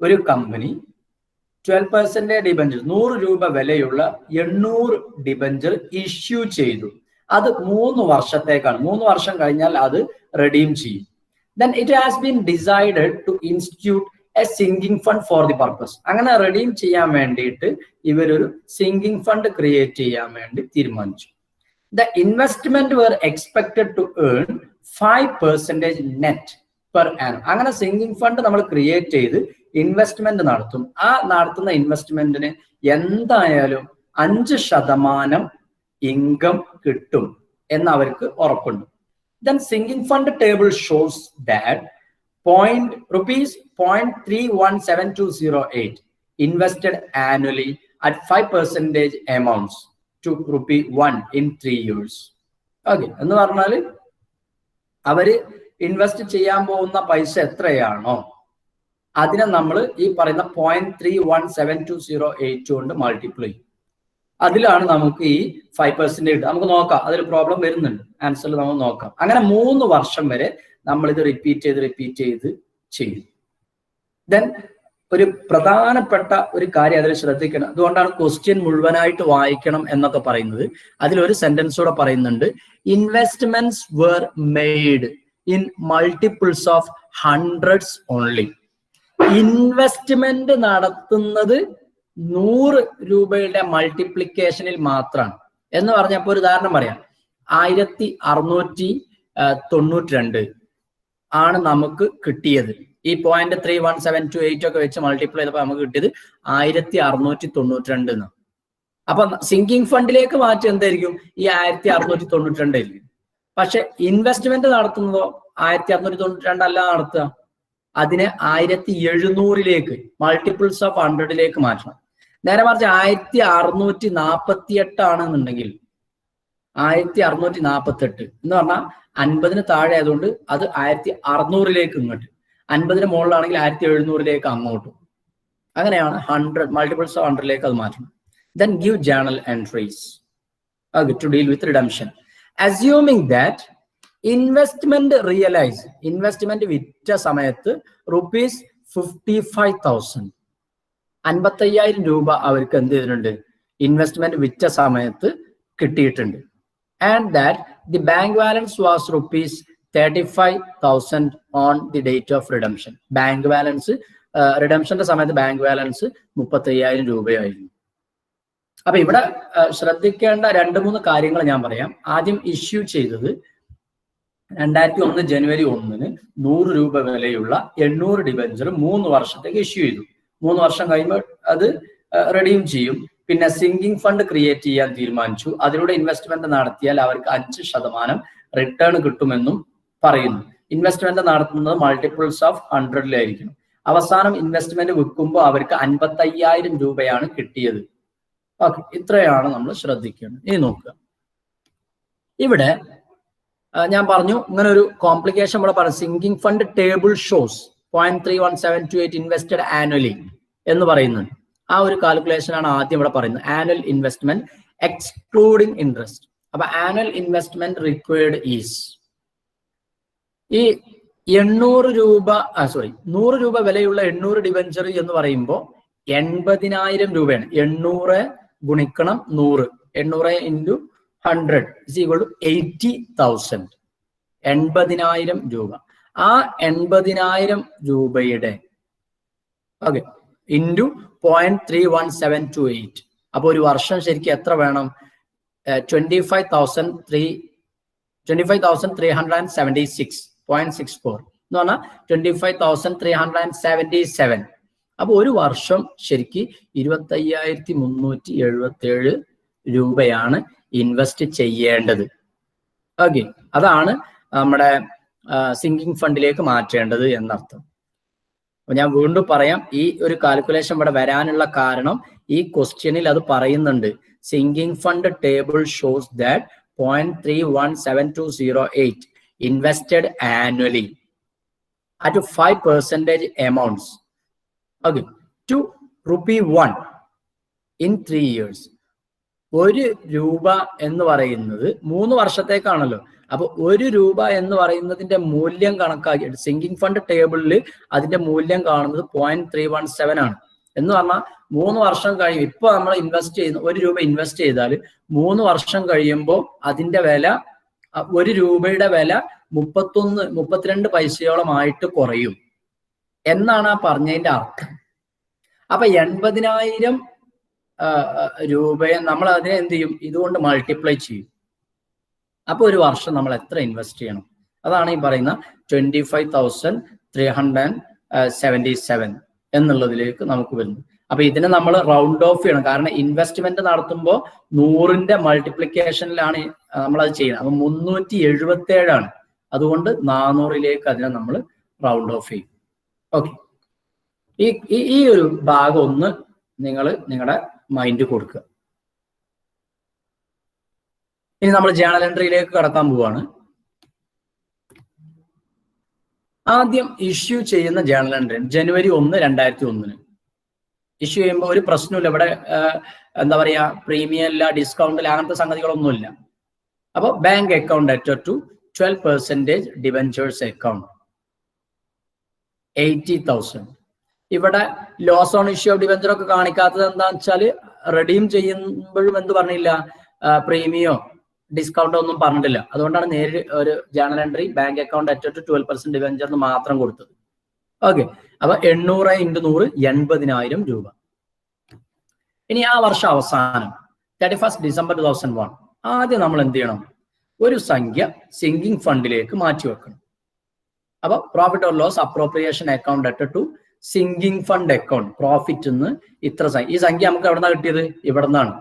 ഒരു കമ്പനി 12% ഡിബഞ്ചർ 100 രൂപ വിലയുള്ള 800 ഡിബഞ്ചർ ഇഷ്യൂ ചെയ്തു. അത് 3 വർഷത്തേക്കാണ്. 3 വർഷം കഴിഞ്ഞാൽ അത് റെഡീം ചെയ്യും. Then it has been decided to institute a sinking fund for the purpose. അങ്ങനെ റെഡീം ചെയ്യാൻ വേണ്ടിയിട്ട് ഇവരൊരു സിങ്കിങ് ഫണ്ട് ക്രിയേറ്റ് ചെയ്യാൻ വേണ്ടി തീരുമാനിച്ചു. The investment were expected to earn 5% net per annum. അങ്ങനെ സിങ്കിങ് ഫണ്ട് നമ്മൾ ക്രിയേറ്റ് ചെയ്ത് ഇൻവെസ്റ്റ്മെന്റ് നടത്തും. ആ നടത്തുന്ന ഇൻവെസ്റ്റ്മെന്റിന് എന്തായാലും 5% ഇൻകം കിട്ടും എന്ന് അവർക്ക് ഉറപ്പുണ്ട്. Then sinking fund table shows that rupees 0.317208 invested annually at 5% amounts to ₹1 in 3 years. Okay, എന്ന് പറഞ്ഞാൽ അവര് ഇൻവെസ്റ്റ് ചെയ്യാൻ പോകുന്ന പൈസ എത്രയാണോ അതിനെ നമ്മൾ ഈ പറയുന്ന 0.317208 കൊണ്ട് മൾട്ടിപ്ലൈ ചെയ്യും. അതിലാണ് നമുക്ക് ഈ 5% കിട്ടുക. നമുക്ക് നോക്കാം, അതിൽ പ്രോബ്ലം വരുന്നുണ്ട്, ആൻസറിൽ നമ്മൾ നോക്കാം. അങ്ങനെ 3 വർഷം വരെ നമ്മൾ ഇത് റിപ്പീറ്റ് ചെയ്ത് ചെയ്യും. ദെൻ ഒരു പ്രധാനപ്പെട്ട ഒരു കാര്യം അതിൽ ശ്രദ്ധിക്കണം. അതുകൊണ്ടാണ് ക്വസ്റ്റ്യൻ മുഴുവനായിട്ട് വായിക്കണം എന്നൊക്കെ പറയുന്നത്. അതിലൊരു സെന്റൻസ് കൂടെ പറയുന്നുണ്ട്, investments were made in multiples of hundreds only. Investment നടത്തുന്നത് 100 രൂപയുടെ മൾട്ടിപ്ലിക്കേഷനിൽ മാത്രമാണ്. എന്ന് പറഞ്ഞപ്പോൾ ഒരു ഉദാഹരണം പറയാം, 1692 ആണ് നമുക്ക് കിട്ടിയത്. ഈ 0.31728 ഒക്കെ വെച്ച് മൾട്ടിപ്ലൈ ചെയ്തപ്പോൾ നമുക്ക് കിട്ടിയത് 1692 എന്നാണ്. അപ്പൊ സിങ്കിങ് ഫണ്ടിലേക്ക് മാറ്റി എന്തായിരിക്കും, ഈ 1692 ആയിരിക്കും. പക്ഷെ ഇൻവെസ്റ്റ്മെന്റ് നടത്തുന്നതോ 1692 അല്ല നടത്തുക, അതിനെ 1700 മൾട്ടിപ്പിൾസ് ഓഫ് 100 മാറ്റണം. നേരെ മറിച്ച് 1648 ആണെന്നുണ്ടെങ്കിൽ 1648 എന്ന് പറഞ്ഞാൽ 50 താഴെ ആയതുകൊണ്ട് അത് 1600 ഇങ്ങോട്ട്, 50 മുകളിലാണെങ്കിൽ 1700 അങ്ങോട്ടും. അങ്ങനെയാണ് 100 മൾട്ടിപ്പിൾസ് ഓഫ് 100 അത് മാറ്റണം. Then give journal entries to deal with redemption. Assuming that investment investment വിറ്റ സമയത്ത് ₹55,000 55,000 രൂപ അവർക്ക് എന്ത് ചെയ്തിട്ടുണ്ട്, ഇൻവെസ്റ്റ്മെന്റ് വിറ്റ സമയത്ത് കിട്ടിയിട്ടുണ്ട്. And that the bank balance was ₹35,000 on the date of redemption. Bank balance റിഡംഷന്റെ സമയത്ത് ബാങ്ക് ബാലൻസ് 35,000 രൂപയായിരുന്നു. അപ്പൊ ഇവിടെ ശ്രദ്ധിക്കേണ്ട 2-3 കാര്യങ്ങൾ ഞാൻ പറയാം. ആദ്യം ഇഷ്യൂ ചെയ്തത് 2001 ജനുവരി 1 100 രൂപ വിലയുള്ള 800 ഡിബഞ്ചർ 3 വർഷത്തേക്ക് ഇഷ്യൂ ചെയ്തു. 3 വർഷം കഴിയുമ്പോൾ അത് റെഡീം ചെയ്യും. പിന്നെ സിങ്കിങ് ഫണ്ട് ക്രിയേറ്റ് ചെയ്യാൻ തീരുമാനിച്ചു. അതിലൂടെ ഇൻവെസ്റ്റ്മെന്റ് നടത്തിയാൽ അവർക്ക് 5% റിട്ടേൺ കിട്ടുമെന്നും പറയുന്നു. ഇൻവെസ്റ്റ്മെന്റ് നടത്തുന്നത് മൾട്ടിപ്പിൾസ് ഓഫ് 100 അവസാനം ഇൻവെസ്റ്റ്മെന്റ് വിൽക്കുമ്പോൾ അവർക്ക് 55,000 രൂപയാണ് കിട്ടിയത്. ഓക്കെ, ഇത്രയാണ് നമ്മൾ ശ്രദ്ധിക്കേണ്ടത്. ഇനി നോക്കുക, ഇവിടെ ഞാൻ പറഞ്ഞു ഇങ്ങനെ ഒരു കോംപ്ലിക്കേഷൻ ഇവിടെ പറഞ്ഞു. Sinking fund table shows 0.31728 invested annually എന്ന് പറയുന്നുണ്ട്. ആ ഒരു കാൽക്കുലേഷൻ ആണ് ആദ്യം ഇവിടെ പറയുന്നത്. Annual investment excluding interest. അപ്പൊ ആനുവൽ ഇൻവെസ്റ്റ്മെന്റ് റിക്വയർഡ് ഈസ് ഈ 100 രൂപ വിലയുള്ള 800 ഡിബഞ്ചർ എന്ന് പറയുമ്പോൾ 80,000 രൂപയാണ്. 800 ഗുണിക്കണം 100, 800 ഇൻറ്റു 100 is equal to 80,000. 80,000 രൂപ. ആ 80,000 രൂപയുടെ ഇൻറ്റു 0.31728. അപ്പൊ ഒരു വർഷം ശരിക്കും എത്ര വേണം? 25,376.64 എന്ന് പറഞ്ഞാൽ 25,377. അപ്പൊ ഒരു വർഷം ശരിക്കും 25,377 രൂപയാണ് ഇൻവെസ്റ്റ് ചെയ്യേണ്ടത്. ഓക്കെ, അതാണ് നമ്മുടെ സിങ്കിങ് ഫണ്ടിലേക്ക് മാറ്റേണ്ടത് എന്നർത്ഥം. അപ്പൊ ഞാൻ വീണ്ടും പറയാം, ഈ ഒരു കാൽക്കുലേഷൻ ഇവിടെ വരാനുള്ള കാരണം ഈ ക്വസ്റ്റ്യനിൽ അത് പറയുന്നുണ്ട്. Sinking fund table shows that 0.31728 invested annually at 5% amounts to ₹1 in 3 years. 1 രൂപ എന്ന് പറയുന്നത് 3 വർഷത്തേക്കാണല്ലോ. അപ്പൊ 1 രൂപ എന്ന് പറയുന്നതിന്റെ മൂല്യം കണക്കാക്കിയിട്ട് സിങ്കിങ് ഫണ്ട് ടേബിളിൽ അതിന്റെ മൂല്യം കാണുന്നത് 0.317 ആണ്. എന്ന് പറഞ്ഞാൽ 3 വർഷം കഴിയും. ഇപ്പൊ നമ്മൾ ഇൻവെസ്റ്റ് ചെയ്യുന്ന 1 രൂപ ഇൻവെസ്റ്റ് ചെയ്താൽ 3 വർഷം കഴിയുമ്പോൾ അതിന്റെ വില 1 രൂപയുടെ വില 32 പൈസയോളമായിട്ട് കുറയും എന്നാണ് ആ പറഞ്ഞതിന്റെ അർത്ഥം. അപ്പൊ 80,000 രൂപയെ നമ്മൾ അതിനെ എന്ത് ചെയ്യും? ഇതുകൊണ്ട് മൾട്ടിപ്ലൈ ചെയ്യും. അപ്പൊ ഒരു വർഷം നമ്മൾ എത്ര ഇൻവെസ്റ്റ് ചെയ്യണം? അതാണ് ഈ പറയുന്ന 25,377 എന്നുള്ളതിലേക്ക് നമുക്ക് വരുന്നത്. അപ്പൊ ഇതിനെ നമ്മൾ റൗണ്ട് ഓഫ് ചെയ്യണം. കാരണം ഇൻവെസ്റ്റ്മെന്റ് നടത്തുമ്പോൾ 100ന്റെ മൾട്ടിപ്ലിക്കേഷനിലാണ് നമ്മളത് ചെയ്യുന്നത്. അപ്പൊ 377 ആണ്. അതുകൊണ്ട് 400ലേക്ക് അതിനെ നമ്മൾ റൗണ്ട് ഓഫ് ചെയ്യും. ഓക്കെ, ഈ ഒരു ഭാഗം ഒന്ന് നിങ്ങൾ നിങ്ങളുടെ മൈൻഡ് കൊടുക്കുക. ഇനി നമ്മൾ ജേണൽ എൻട്രിയിലേക്ക് കടക്കാൻ പോവാണ്. ആദ്യം ഇഷ്യൂ ചെയ്യുന്ന ജേണൽ എൻട്രി ജനുവരി 1, 2001 ഇഷ്യൂ ചെയ്യുമ്പോൾ ഒരു പ്രശ്നമില്ല. ഇവിടെ എന്താ പറയാ, പ്രീമിയം ഇല്ല, ഡിസ്കൗണ്ട് ഇല്ല, അങ്ങനത്തെ സംഗതികളൊന്നുമില്ല. അപ്പോൾ bank account debtor to 12% debentures account 80,000. ഇവിടെ loss on issue of debenture ഒക്കെ കാണിക്കാത്തത് എന്താണെന്ന് വെച്ചാൽ റെഡീം ചെയ്യുമ്പോഴും എന്ത് പറഞ്ഞില്ല, പ്രീമിയോ ഡിസ്കൗണ്ട് ഒന്നും പറഞ്ഞിട്ടില്ല. അതുകൊണ്ടാണ് നേരിട്ട് ഒരു journal entry bank account debtor to 12% debenture എന്ന് മാത്രം കൊടുത്തത്. ഓക്കെ, അപ്പൊ 800 × 100 80,000 രൂപ. ഇനി ആ വർഷം അവസാനം 31 ഡിസംബർ 2001 ആദ്യം നമ്മൾ എന്ത് ചെയ്യണം? ഒരു സംഖ്യ സിങ്കിങ് ഫണ്ടിലേക്ക് മാറ്റി വെക്കണം. അപ്പൊ profit or loss appropriation account debtor to sinking fund account profit എന്ന് ഇത്ര ഈ സംഖ്യ നമുക്ക് എവിടെ നിന്നാണ് കിട്ടിയത്? ഇവിടെ നിന്നാണ്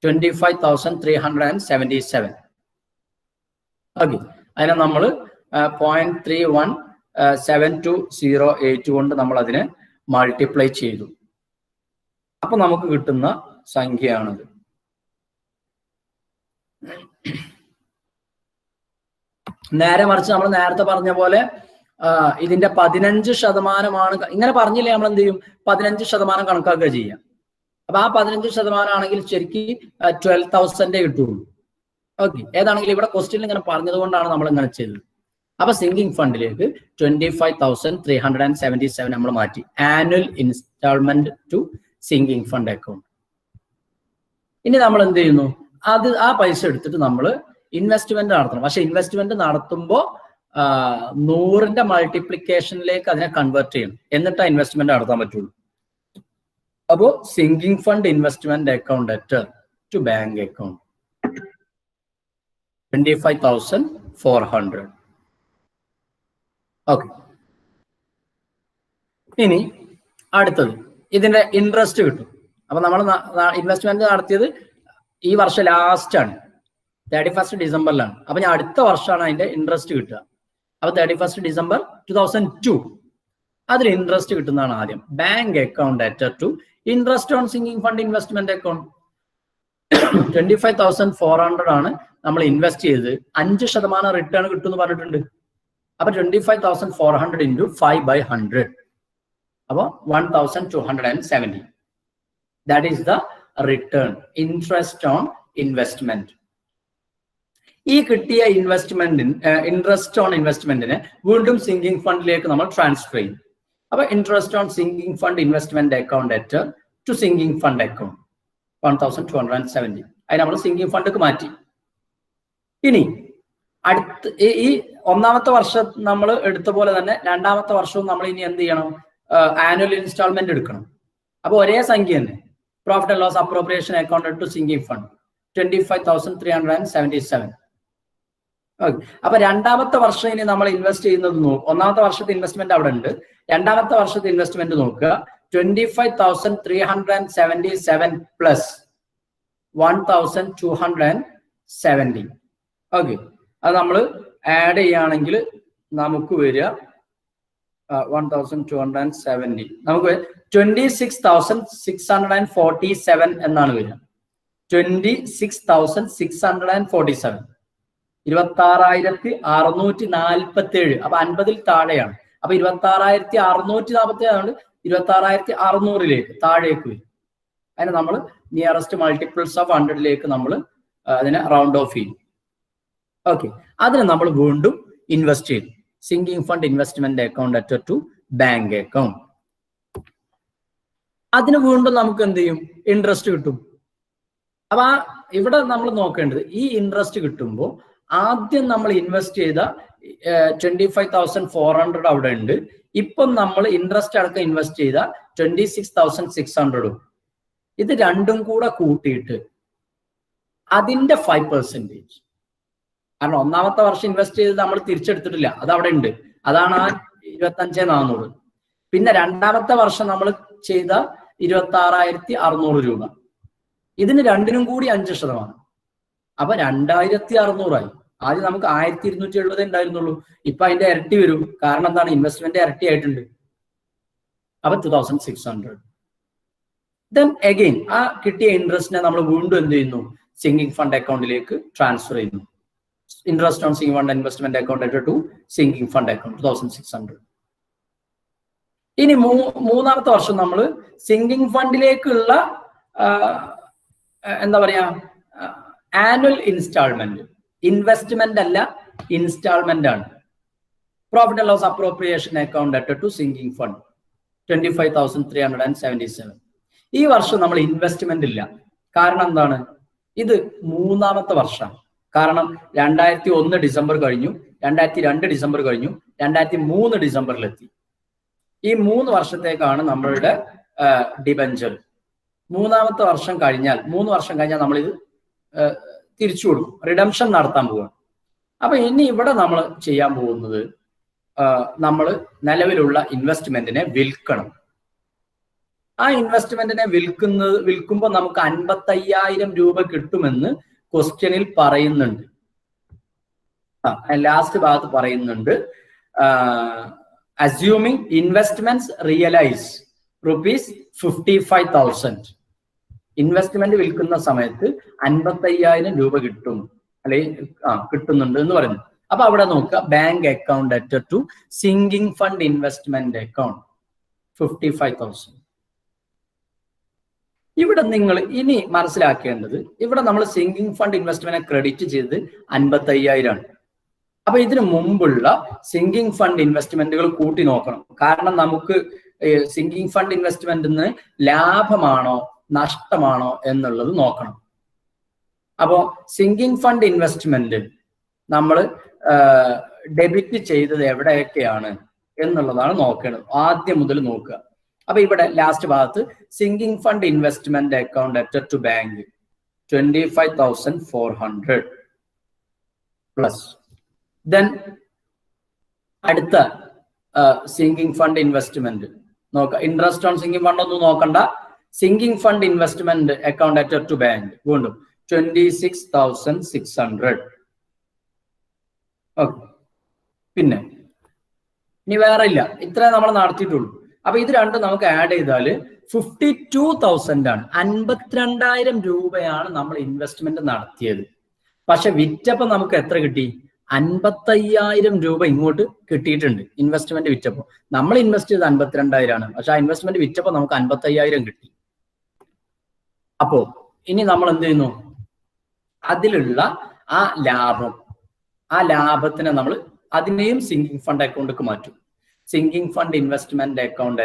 25,377. ഓക്കെ, അതിനെ നമ്മൾ 0.317208 കൊണ്ട് നമ്മൾ അതിനെ മൾട്ടിപ്ലൈ ചെയ്തു. അപ്പൊ നമുക്ക് കിട്ടുന്ന സംഖ്യയാണത്. നേരെ മറിച്ച് നമ്മൾ നേരത്തെ പറഞ്ഞ പോലെ ഇതിന്റെ 15% ഇങ്ങനെ പറഞ്ഞില്ലേ, നമ്മൾ എന്ത് ചെയ്യും? 15% കണക്കാക്കുക ചെയ്യാം. അപ്പൊ ആ 15% ആണെങ്കിൽ ശരിക്കും 12,000 കിട്ടുള്ളൂ. ഓക്കെ, ഏതാണെങ്കിലും ഇവിടെ ക്വസ്റ്റ്യനിൽ ഇങ്ങനെ പറഞ്ഞത് കൊണ്ടാണ് നമ്മൾ ഇങ്ങനെ ചെയ്തത്. അപ്പൊ സിങ്കിങ് ഫണ്ടിലേക്ക് 25,377 നമ്മൾ മാറ്റി. Annual instalment to sinking fund account. ഇനി നമ്മൾ എന്ത് ചെയ്യുന്നു? ആ പൈസ എടുത്തിട്ട് നമ്മൾ ഇൻവെസ്റ്റ്മെന്റ് നടത്തണം. പക്ഷെ ഇൻവെസ്റ്റ്മെന്റ് നടത്തുമ്പോൾ 100ന്റെ മൾട്ടിപ്ലിക്കേഷനിലേക്ക് അതിനെ കൺവേർട്ട് ചെയ്യണം. എന്നിട്ട് ഇൻവെസ്റ്റ്മെന്റ് നടത്താൻ പറ്റുള്ളൂ. അപ്പോ sinking fund investment account debtor to bank account 25,400. Okay, ഇനി അടുത്തത് ഇതിന്റെ ഇൻട്രസ്റ്റ് കിട്ടും. അപ്പൊ നമ്മൾ ഇൻവെസ്റ്റ്മെന്റ് നടത്തിയത് ഈ വർഷം ലാസ്റ്റ് ആണ്, 31 ഡിസംബറിലാണ്. അപ്പൊ ഞാൻ അടുത്ത വർഷമാണ് അതിന്റെ ഇൻട്രസ്റ്റ് കിട്ടുക. അപ്പൊ 31 ഡിസംബർ 2002 അതിൽ ഇൻട്രസ്റ്റ് കിട്ടുന്നതാണ് ആദ്യം. Bank account debtor to interest on sinking fund investment account 25,400 ആണ് നമ്മൾ ഇൻവെസ്റ്റ് ചെയ്തത്. 5% റിട്ടേൺ കിട്ടുമെന്ന് പറഞ്ഞിട്ടുണ്ട്. അപ്പൊ 25,400 ഇൻറ്റു 5/100 അപ്പൊ 1,270. That is the return, interest on investment. ഈ കിട്ടിയ ഇൻട്രസ്റ്റ് ഓൺ ഇൻവെസ്റ്റ്മെന്റിനെ വീണ്ടും സിങ്കിങ് ഫണ്ടിലേക്ക് നമ്മൾ ട്രാൻസ്ഫർ ചെയ്യും. അപ്പൊ interest on sinking fund investment account debtor to sinking fund account 1,270. അതിന് നമ്മൾ സിങ്കിങ് ഫണ്ടിലേക്ക് മാറ്റി. ഇനി അടുത്ത ഈ ഒന്നാമത്തെ വർഷം നമ്മൾ എടുത്ത പോലെ തന്നെ രണ്ടാമത്തെ വർഷവും നമ്മൾ ഇനി എന്ത് ചെയ്യണം? ആനുവൽ ഇൻസ്റ്റാൾമെന്റ് എടുക്കണം. അപ്പൊ ഒരേ സംഖ്യ തന്നെ, profit and loss appropriation account to sinking fund 25,377. Okay, അപ്പൊ രണ്ടാമത്തെ വർഷം ഇനി നമ്മൾ ഇൻവെസ്റ്റ് ചെയ്യുന്നത് നോക്കുക. ഒന്നാമത്തെ വർഷത്തെ ഇൻവെസ്റ്റ്മെന്റ് അവിടെ ഉണ്ട്. രണ്ടാമത്തെ വർഷത്തെ ഇൻവെസ്റ്റ്മെന്റ് നോക്കുക. 25,377 പ്ലസ് 1,270. ഓക്കെ, അത് നമ്മൾ ആഡ് ചെയ്യുകയാണെങ്കിൽ നമുക്ക് വരിക 1,270. നമുക്ക് 26,647 എന്നാണ് വരിക. 26,647 26,647. അപ്പൊ 50-ൽ താഴെയാണ്. അപ്പൊ 26,647 ആണ്. 26,600 താഴേക്ക് വരും. അതിന് നമ്മൾ നിയറസ്റ്റ് മൾട്ടിപ്പിൾസ് ഓഫ് 100ലേക്ക് നമ്മൾ അതിനെ റൗണ്ട് ഓഫ് ചെയ്യും. ഓക്കെ, അതിന് നമ്മൾ വീണ്ടും ഇൻവെസ്റ്റ് ചെയ്യും. Sinking fund investment account debtor to bank account അതിന് വീണ്ടും നമുക്ക് എന്ത് ചെയ്യും? ഇൻട്രസ്റ്റ് കിട്ടും. അപ്പൊ ഇവിടെ നമ്മൾ നോക്കേണ്ടത് ഈ ഇൻട്രസ്റ്റ് കിട്ടുമ്പോൾ ആദ്യം നമ്മൾ ഇൻവെസ്റ്റ് ചെയ്ത 25,400 അവിടെ ഉണ്ട്. ഇപ്പം നമ്മൾ ഇൻട്രസ്റ്റ് അടക്കം ഇൻവെസ്റ്റ് ചെയ്ത 26,600. ഇത് രണ്ടും കൂടെ കൂട്ടിയിട്ട് അതിന്റെ 5%. കാരണം ഒന്നാമത്തെ വർഷം ഇൻവെസ്റ്റ് ചെയ്ത് നമ്മൾ തിരിച്ചെടുത്തിട്ടില്ല, അത് അവിടെ ഉണ്ട്, അതാണ് ആ 25,400. പിന്നെ രണ്ടാമത്തെ വർഷം നമ്മൾ ചെയ്ത 26,600 രൂപ. ഇതിന് രണ്ടിനും കൂടി 5%. അപ്പൊ 2,600 ആയി. ആദ്യം നമുക്ക് 1,270 ഉണ്ടായിരുന്നുള്ളൂ, ഇപ്പൊ അതിന്റെ ഇരട്ടി വരും. കാരണം എന്താണ്? ഇൻവെസ്റ്റ്മെന്റ് ഇരട്ടി ആയിട്ടുണ്ട്. അപ്പൊ 2,600. ദെൻ അഗെയിൻ ആ കിട്ടിയ ഇൻട്രസ്റ്റിനെ നമ്മൾ വീണ്ടും എന്ത് ചെയ്യുന്നു? സിങ്കിങ് ഫണ്ട് അക്കൗണ്ടിലേക്ക് ട്രാൻസ്ഫർ ചെയ്യുന്നു. Interest on sinking fund investment account to sinking fund account 2,600. ഇനി മൂന്നാമത്തെ വർഷം നമ്മൾ സിങ്കിങ് ഫണ്ടിലേക്കുള്ള എന്താ പറയാ ആനുവൽ ഇൻസ്റ്റാൾമെന്റ്, ഇൻവെസ്റ്റ്മെന്റ് അല്ല, ഇൻസ്റ്റാൾമെന്റ് ആണ്. Profit and loss appropriation account to sinking fund 25,377. ഈ വർഷം നമ്മൾ ഇൻവെസ്റ്റ്മെന്റ് ഇല്ല. കാരണം എന്താണ്? ഇത് മൂന്നാമത്തെ വർഷമാണ്. കാരണം 2001 ഡിസംബർ കഴിഞ്ഞു, 2002 ഡിസംബർ കഴിഞ്ഞു, 2003 ഡിസംബറിലെത്തി. ഈ 3 വർഷത്തേക്കാണ് നമ്മളുടെ ഡിബഞ്ചർ. മൂന്നാമത്തെ വർഷം കഴിഞ്ഞാൽ 3 വർഷം കഴിഞ്ഞാൽ നമ്മൾ ഇത് തിരിച്ചു കൊടുക്കും, റിഡംഷൻ നടത്താൻ പോവുകയാണ്. അപ്പൊ ഇനി ഇവിടെ നമ്മൾ ചെയ്യാൻ പോകുന്നത് നമ്മൾ നിലവിലുള്ള ഇൻവെസ്റ്റ്മെന്റിനെ വിൽക്കണം. ആ ഇൻവെസ്റ്റ്മെന്റിനെ വിൽക്കുമ്പോൾ നമുക്ക് 55,000 രൂപ കിട്ടുമെന്ന് ക്വസ്റ്റ്യനിൽ പറയുന്നുണ്ട്. ലാസ്റ്റ് ഭാഗത്ത് പറയുന്നുണ്ട്, അസ്യൂമിങ് ഇൻവെസ്റ്റ്മെന്റ്സ് റിയലൈസ് ₹55,000. ഇൻവെസ്റ്റ്മെന്റ് വിൽക്കുന്ന സമയത്ത് 55,000 രൂപ കിട്ടും, അല്ലെങ്കിൽ കിട്ടുന്നുണ്ട് എന്ന് പറയുന്നു. അപ്പൊ അവിടെ നോക്കുക, bank account to sinking fund investment account 55,000. ഇവിടെ നിങ്ങൾ ഇനി മനസ്സിലാക്കേണ്ടത്, ഇവിടെ നമ്മൾ സിങ്കിങ് ഫണ്ട് ഇൻവെസ്റ്റ്മെന്റ് ക്രെഡിറ്റ് ചെയ്തത് 55,000 ആണ്. അപ്പൊ ഇതിനു മുമ്പുള്ള സിങ്കിങ് ഫണ്ട് ഇൻവെസ്റ്റ്മെന്റുകൾ കൂട്ടി നോക്കണം. കാരണം നമുക്ക് സിങ്കിങ് ഫണ്ട് ഇൻവെസ്റ്റ്മെന്റിന് ലാഭമാണോ നഷ്ടമാണോ എന്നുള്ളത് നോക്കണം. അപ്പോ സിങ്കിങ് ഫണ്ട് ഇൻവെസ്റ്റ്മെന്റ് നമ്മൾ ഡെബിറ്റ് ചെയ്തത് എവിടെയൊക്കെയാണ് എന്നുള്ളതാണ് നോക്കേണ്ടത്. ആദ്യം മുതൽ നോക്കുക. അപ്പൊ ഇവിടെ ലാസ്റ്റ് ഭാഗത്ത് sinking fund investment account to bank 25,400 plus. Then അടുത്ത സിങ്കിങ് ഫണ്ട് ഇൻവെസ്റ്റ്മെന്റ് നോക്കുക. ഇൻട്രസ്റ്റ് ഓൺ സിങ്കിങ് ഫണ്ട് ഒന്നും നോക്കണ്ട. Sinking fund investment account to bank വീണ്ടും 26,600. ഓക്കെ. പിന്നെ ഇനി വേറെ ഇല്ല, ഇത്രേ നമ്മൾ നടത്തിയിട്ടുള്ളൂ. അപ്പൊ ഇത് രണ്ടും നമുക്ക് ആഡ് ചെയ്താൽ 52,000 ആണ്. 52,000 രൂപയാണ് നമ്മൾ ഇൻവെസ്റ്റ്മെന്റ് നടത്തിയത്. പക്ഷെ വിറ്റപ്പോ നമുക്ക് എത്ര കിട്ടി? 55,000 രൂപ ഇങ്ങോട്ട് കിട്ടിയിട്ടുണ്ട്. ഇൻവെസ്റ്റ്മെന്റ് വിറ്റപ്പോ നമ്മൾ ഇൻവെസ്റ്റ് ചെയ്ത് 52,000 ആണ്, പക്ഷെ ആ ഇൻവെസ്റ്റ്മെന്റ് വിറ്റപ്പോ നമുക്ക് 55,000 കിട്ടി. അപ്പോ ഇനി നമ്മൾ എന്ത് ചെയ്യുന്നു? അതിലുള്ള ആ ലാഭത്തിനെ നമ്മൾ അതിനെയും സിങ്കിങ് ഫണ്ട് അക്കൗണ്ടിലേക്ക് മാറ്റും. Sinking fund investment account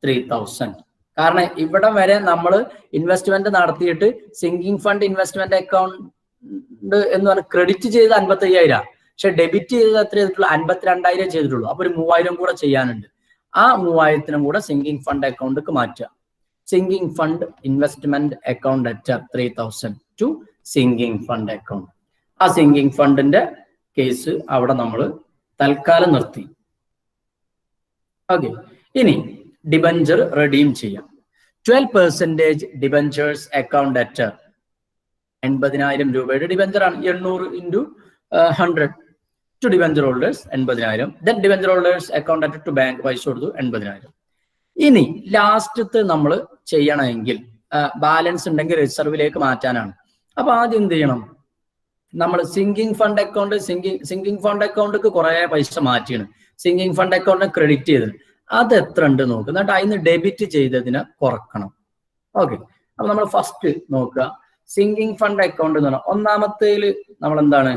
3,000. കാരണം ഇവിടെ വരെ നമ്മൾ ഇൻവെസ്റ്റ്മെന്റ് നടത്തിയിട്ട് സിങ്കിങ് ഫണ്ട് ഇൻവെസ്റ്റ്മെന്റ് അക്കൗണ്ട് എന്ന് പറഞ്ഞാൽ ക്രെഡിറ്റ് ചെയ്ത് 55,000, പക്ഷെ ഡെബിറ്റ് ചെയ്തത് എത്ര ചെയ്തിട്ടുള്ളൂ? 52,000 ചെയ്തിട്ടുള്ളൂ. അപ്പൊ ഒരു 3,000 കൂടെ ചെയ്യാനുണ്ട്. ആ 3,000 കൂടെ സിങ്കിങ് ഫണ്ട് അക്കൗണ്ടിലേക്ക് മാറ്റുക. Sinking fund investment account 3,000 to sinking fund account. ആ സിങ്കിങ് ഫണ്ടിന്റെ കേസ് അവിടെ നമ്മൾ തൽക്കാലം നിർത്തി. ഓക്കെ. ഇനി ഡിബഞ്ചർ റെഡീം ചെയ്യാം. 12% ഡിബഞ്ചേഴ്സ് അക്കൗണ്ട് 80,000 രൂപയുടെ ഡിബഞ്ചർ ആണ്. 800 × 100 to debenture holders 80,000. Then debenture holders account to bank പൈസ കൊടുത്തു 80,000. ഇനി ലാസ്റ്റത്തെ നമ്മൾ ചെയ്യണമെങ്കിൽ ബാലൻസ് ഉണ്ടെങ്കിൽ റിസർവിലേക്ക് മാറ്റാനാണ്. അപ്പൊ ആദ്യം എന്ത് ചെയ്യണം? നമ്മൾ sinking fund account sinking fund അക്കൗണ്ടിക്ക് കുറെ പൈസ മാറ്റിയാണ്. സിങ്കിങ് ഫണ്ട് അക്കൗണ്ടിന് ക്രെഡിറ്റ് ചെയ്തത് അത് എത്ര ഉണ്ട് നോക്കുക. എന്നിട്ട് അതിന് ഡെബിറ്റ് ചെയ്തതിനെ കുറക്കണം. ഓക്കെ. അപ്പൊ നമ്മൾ ഫസ്റ്റ് നോക്കുക സിങ്കിങ് ഫണ്ട് അക്കൗണ്ട് എന്ന് പറഞ്ഞാൽ ഒന്നാമത്തേൽ നമ്മൾ എന്താണ്?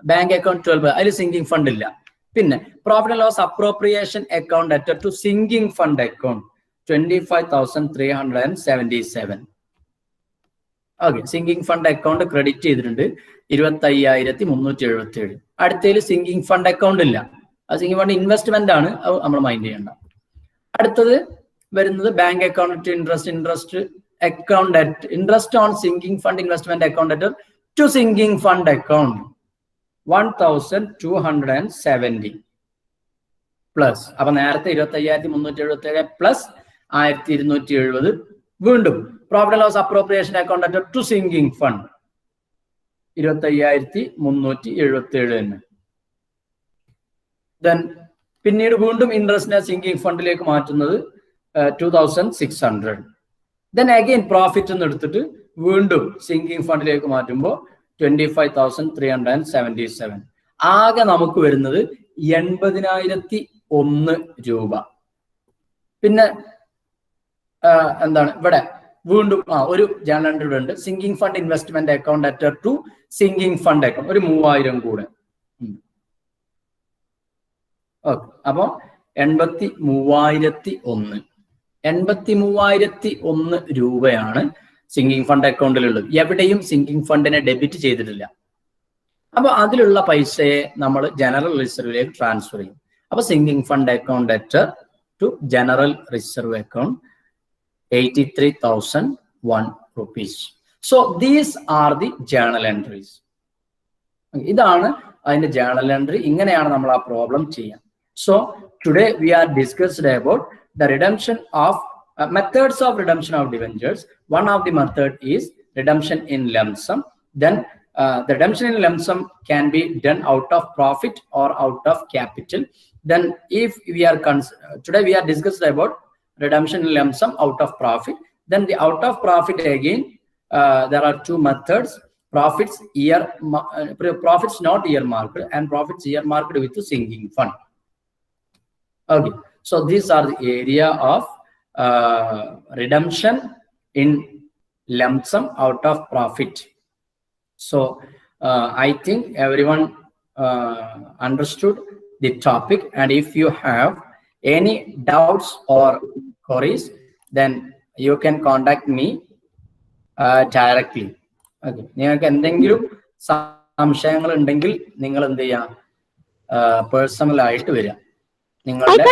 ബാങ്ക് അക്കൗണ്ട് 12, അതിൽ സിങ്കിങ് ഫണ്ട് ഇല്ല. പിന്നെ profit and loss appropriation account to sinking fund account 25,377. Okay, sinking fund account credit ചെയ്തിട്ടുണ്ട് 25,377. അടുത്തതിൽ സിങ്കിങ് ഫണ്ട് അക്കൗണ്ട് ഇല്ല, അത് സിങ്കിങ് ഫണ്ട് ഇൻവെസ്റ്റ്മെന്റ് ആണ്, അത് നമ്മൾ മൈൻഡ് ചെയ്യണ്ട. അടുത്തത് വരുന്നത് bank account interest account at interest on sinking fund investment account at to sinking fund account 1,270 plus. അപ്പൊ നേരത്തെ 25,377 പ്ലസ് 1,270. വീണ്ടും profit loss appropriation account at to sinking fund 25,377 തന്നെ. ദെൻ പിന്നീട് വീണ്ടും ഇൻട്രസ്റ്റിനെ സിങ്കിങ് ഫണ്ടിലേക്ക് മാറ്റുന്നത് 2,600. ദെൻ അഗെയിൻ പ്രോഫിറ്റ് എന്ന് എടുത്തിട്ട് വീണ്ടും സിങ്കിങ് ഫണ്ടിലേക്ക് മാറ്റുമ്പോൾ 25,377. ആകെ നമുക്ക് വരുന്നത് 80,001 രൂപ. പിന്നെ എന്താണ് ഇവിടെ വീണ്ടും ഒരു ജേണൽ എൻട്രി ഉണ്ട്, sinking fund investment account at to sinking fund account, ഒരു 3,000 കൂടെ. ഓക്കെ, അപ്പൊ 83,001 രൂപയാണ് സിങ്കിങ് ഫണ്ട് അക്കൗണ്ടിലുള്ളത്. എവിടെയും സിങ്കിങ് ഫണ്ടിനെ ഡെബിറ്റ് ചെയ്തിട്ടില്ല. അപ്പൊ അതിലുള്ള പൈസയെ നമ്മൾ ജനറൽ റിസർവിലേക്ക് ട്രാൻസ്ഫർ ചെയ്യും. അപ്പൊ sinking fund account at to general reserve account 83,001 rupees. So these are the journal entries. ഇതാണ് അതിന്റെ ജേണൽ എൻട്രി. ഇങ്ങനെയാണ് നമ്മൾ ആ പ്രോബ്ലം ചെയ്യാം. So today we are discussed about the redemption of methods of redemption of debentures. One of the method is redemption in lump sum. Then the redemption in lump sum can be done out of profit or out of capital. Then if we are today we are discussed about redemption in lump sum out of profit. Then the out of profit again there are two methods: profits not earmarked and profits earmarked with the sinking fund. Okay, so these are the area of redemption in lump sum out of profit. So I think everyone understood the topic, and if you have any doubts or queries, then you can contact me directly. Okay, നിങ്ങൾക്ക് എന്തെങ്കിലും സംശയങ്ങൾ ഉണ്ടെങ്കിൽ നിങ്ങൾ എന്ത് ചെയ്യാം, personal ആയിട്ട് വരിക. നിങ്ങളുടെ